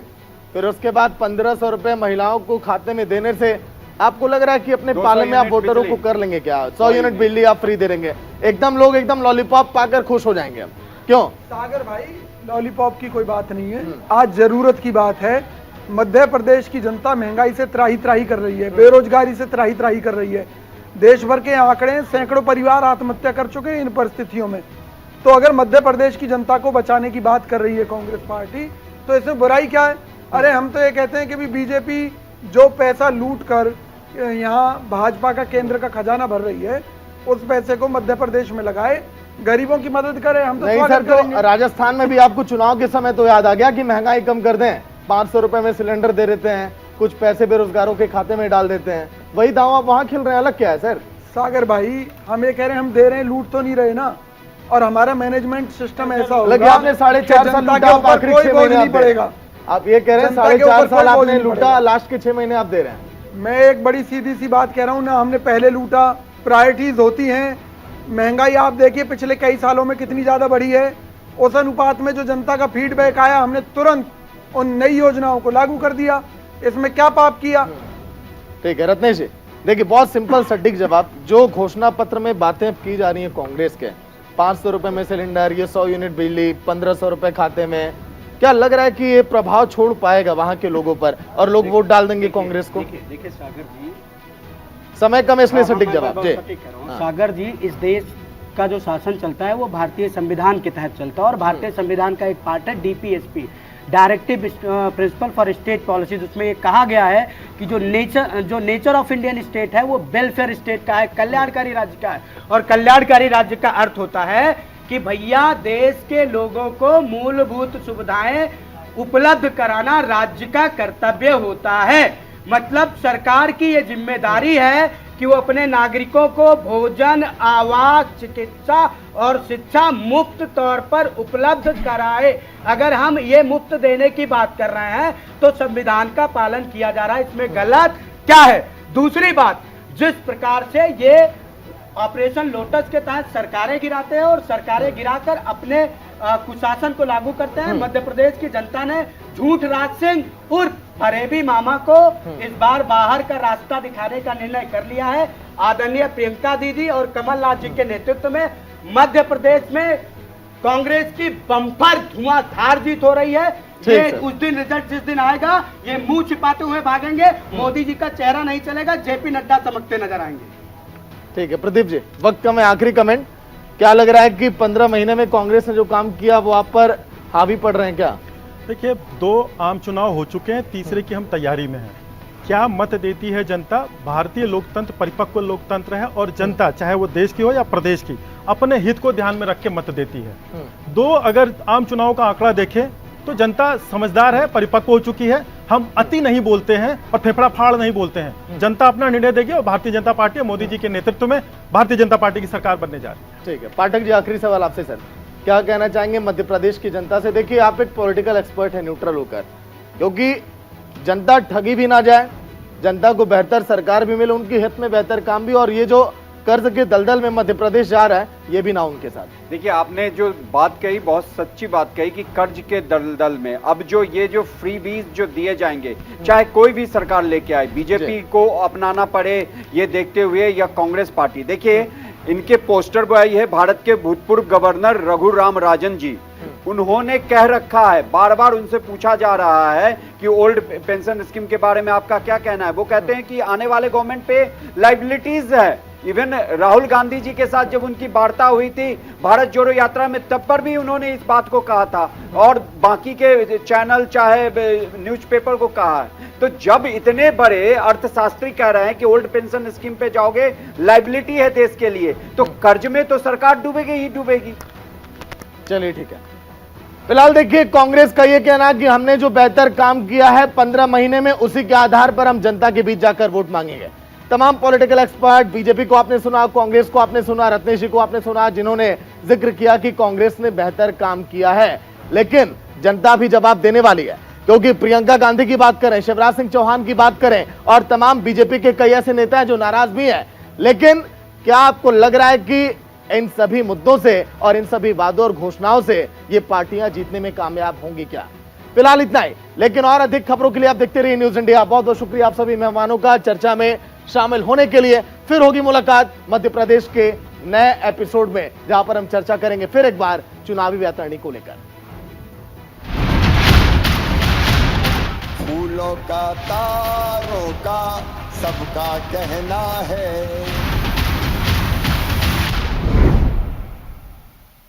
फिर उसके बाद 1500 रुपए महिलाओं को खाते में देने से आपको लग रहा है कि अपने पाले में आप वोटरों को कर लेंगे क्या? 100 यूनिट बिजली आप फ्री दे देंगे, एकदम लोग एकदम लॉलीपॉप पाकर खुश हो जाएंगे? क्यों सागर भाई, लॉलीपॉप की कोई बात नहीं है, आज जरूरत की बात है। मध्य प्रदेश की जनता महंगाई से त्राही त्राही कर रही है, बेरोजगारी से त्राही त्राही कर रही है। देश भर के आंकड़े, सैकड़ों परिवार आत्महत्या कर चुके हैं इन परिस्थितियों में। तो अगर मध्य प्रदेश की जनता को बचाने की बात कर रही है कांग्रेस पार्टी, तो इसमें बुराई क्या है? अरे हम तो ये कहते हैं कि बीजेपी जो पैसा लूट कर यहाँ भाजपा का केंद्र का खजाना भर रही है, उस पैसे को मध्य प्रदेश में लगाए, गरीबों की मदद करें। हम तो नहीं सर, तो राजस्थान में भी आपको चुनाव के समय तो याद आ गया कि महंगाई कम कर दें, 500 रुपए में सिलेंडर दे देते हैं, कुछ पैसे बेरोजगारों के खाते में डाल देते हैं, वही दावा वहां खेल रहे हैं। अलग क्या है सर? सागर भाई, हम ये कह रहे हैं, हम दे रहे हैं, लूट तो नहीं रहे ना। और हमारा मैनेजमेंट सिस्टम ऐसा होगा, आपने 4.5 साल लूटा, आखिरी 6 महीने नहीं पड़ेगा। आप ये कह रहे हैं 4.5 साल आपने लूटा, लास्ट के 6 महीने आप दे रहे हैं। मैं एक बड़ी सीधी सी बात कह रहा हूँ ना, हमने पहले लूटा, प्रायोरिटीज होती हैं। महंगाई आप देखिए पिछले कई सालों में कितनी ज्यादा बढ़ी है, उस अनुपात में जो जनता का फीडबैक आया, हमने तुरंत उन नई योजनाओं को लागू कर दिया। इसमें क्या पाप किया? ठीक है रत्नेश जी, देखिए बहुत सिंपल सटीक जवाब, जो घोषणा पत्र में बातें की जा रही है कांग्रेस के 500 रुपए में सिलेंडर, ये 100 यूनिट बिजली, 1500 रुपए खाते में। क्या लग रहा है कि ये प्रभाव छोड़ पाएगा वहां के लोगों पर और लोग वोट डाल देंगे कांग्रेस को? देखिए सागर जी, समय कम है इसलिए सटीक जवाब जी। सागर जी, इस देश का जो शासन चलता है वो भारतीय संविधान के तहत चलता है और भारतीय संविधान का एक पार्ट है DPSP, directive principle for state policies. उसमें ये कहा गया है कि जो नेचर ऑफ इंडियन स्टेट है वो वेलफेयर स्टेट का है, कल्याणकारी राज्य का है। और कल्याणकारी राज्य का अर्थ होता है कि भैया देश के लोगों को मूलभूत सुविधाएं उपलब्ध कराना राज्य का कर्तव्य होता है। मतलब सरकार की ये जिम्मेदारी है कि वो अपने नागरिकों को भोजन, आवास, चिकित्सा और शिक्षा मुफ्त तौर पर उपलब्ध कराए। अगर हम ये मुफ्त देने की बात कर रहे हैं तो संविधान का पालन किया जा रहा है, इसमें गलत क्या है? दूसरी बात, जिस प्रकार से ये ऑपरेशन लोटस के तहत सरकारें गिराते हैं और सरकारें गिराकर अपने कुशासन को लागू करते हैं, मध्य प्रदेश की जनता ने झूठ राज सिंह उर्फ फरेबी मामा को इस बार बाहर का रास्ता दिखाने का निर्णय कर लिया है। आदरणीय प्रियंका दीदी और कमलनाथ जी के नेतृत्व में मध्य प्रदेश में कांग्रेस की बम्पर धुआंधार जीत हो रही है। ये उस दिन रिजल्ट जिस दिन आएगा ये मुंह छिपाते हुए भागेंगे, मोदी जी का चेहरा नहीं चलेगा, जेपी नड्डा चमकते नजर आएंगे। ठीक है प्रदीप जी, वक्त कम है, आखिरी कमेंट, क्या लग रहा है कि 15 महीने में कांग्रेस ने जो काम किया वो आप पर हावी पड़ रहे हैं क्या? देखिए, 2 आम चुनाव हो चुके हैं, तीसरे की हम तैयारी में हैं। क्या मत देती है जनता? भारतीय लोकतंत्र परिपक्व लोकतंत्र है और जनता चाहे वो देश की हो या प्रदेश की अपने हित को ध्यान में रख के मत देती है। 2 अगर आम चुनाव का आंकड़ा देखें तो जनता समझदार है, परिपक्व हो चुकी है। हम अति नहीं बोलते हैं और फेफड़ा फाड़ नहीं बोलते हैं। जनता अपना निर्णय देगी और भारतीय जनता पार्टी मोदी जी के नेतृत्व में भारतीय जनता पार्टी की सरकार बनने जा रही है। ठीक है पाठक जी, आखिरी सवाल आपसे सर, क्या कहना चाहेंगे मध्य प्रदेश की जनता से? देखिए आप एक पॉलिटिकल एक्सपर्ट है न्यूट्रल होकर, क्योंकि जनता ठगी भी ना जाए, जनता को बेहतर सरकार भी मिले, उनके हित में बेहतर काम भी, और ये जो कर्ज के दलदल में मध्य प्रदेश जा रहा है ये भी ना उनके साथ। देखिए आपने जो बात कही बहुत सच्ची बात कही कि कर्ज के दलदल में अब जो ये जो फ्री बीज जो दिए जाएंगे, चाहे कोई भी सरकार लेके आए, बीजेपी को अपनाना पड़े ये देखते हुए या कांग्रेस पार्टी, देखिए इनके पोस्टर बॉय है भारत के भूतपूर्व गवर्नर रघुराम राजन जी। उन्होंने कह रखा है, बार बार उनसे पूछा जा रहा है कि ओल्ड पेंशन स्कीम के बारे में आपका क्या कहना है। वो कहते हैं कि आने वाले गवर्नमेंट पे लाइबिलिटीज है। इवन राहुल गांधी जी के साथ जब उनकी वार्ता हुई थी भारत जोड़ो यात्रा में, तब पर भी उन्होंने इस बात को कहा था और बाकी के चैनल चाहे न्यूज़पेपर को कहा है। तो जब इतने बड़े अर्थशास्त्री कह रहे हैं कि ओल्ड पेंशन स्कीम पे जाओगे लाइबिलिटी है देश के लिए, तो कर्ज में तो सरकार डूबेगी ही डूबेगी। चलिए ठीक है, फिलहाल देखिए कांग्रेस का यह कहना कि हमने जो बेहतर काम किया है 15 महीने में, उसी के आधार पर हम जनता के बीच जाकर वोट मांगेंगे। तमाम पॉलिटिकल एक्सपर्ट, बीजेपी को आपने सुना, कांग्रेस को आपने सुना, रत्नेश जी को आपने सुना, जिन्होंने जिक्र किया कि कांग्रेस ने बेहतर काम किया है, लेकिन जनता भी जवाब देने वाली है। क्योंकि प्रियंका गांधी की बात करें, शिवराज सिंह चौहान की बात करें और तमाम बीजेपी के कई ऐसे नेता हैं जो नाराज भी हैं, लेकिन क्या आपको लग रहा है कि इन सभी मुद्दों से और इन सभी वादों और घोषणाओं से ये पार्टियां जीतने में कामयाब होंगी क्या? फिलहाल इतना ही, लेकिन और अधिक खबरों के लिए आप देखते रहिए न्यूज इंडिया। बहुत बहुत शुक्रिया आप सभी मेहमानों का चर्चा में शामिल होने के लिए। फिर होगी मुलाकात मध्य प्रदेश के नए एपिसोड में, जहां पर हम चर्चा करेंगे फिर एक बार चुनावी वैतरणी को लेकर। फूलों का तारों का सबका कहना है,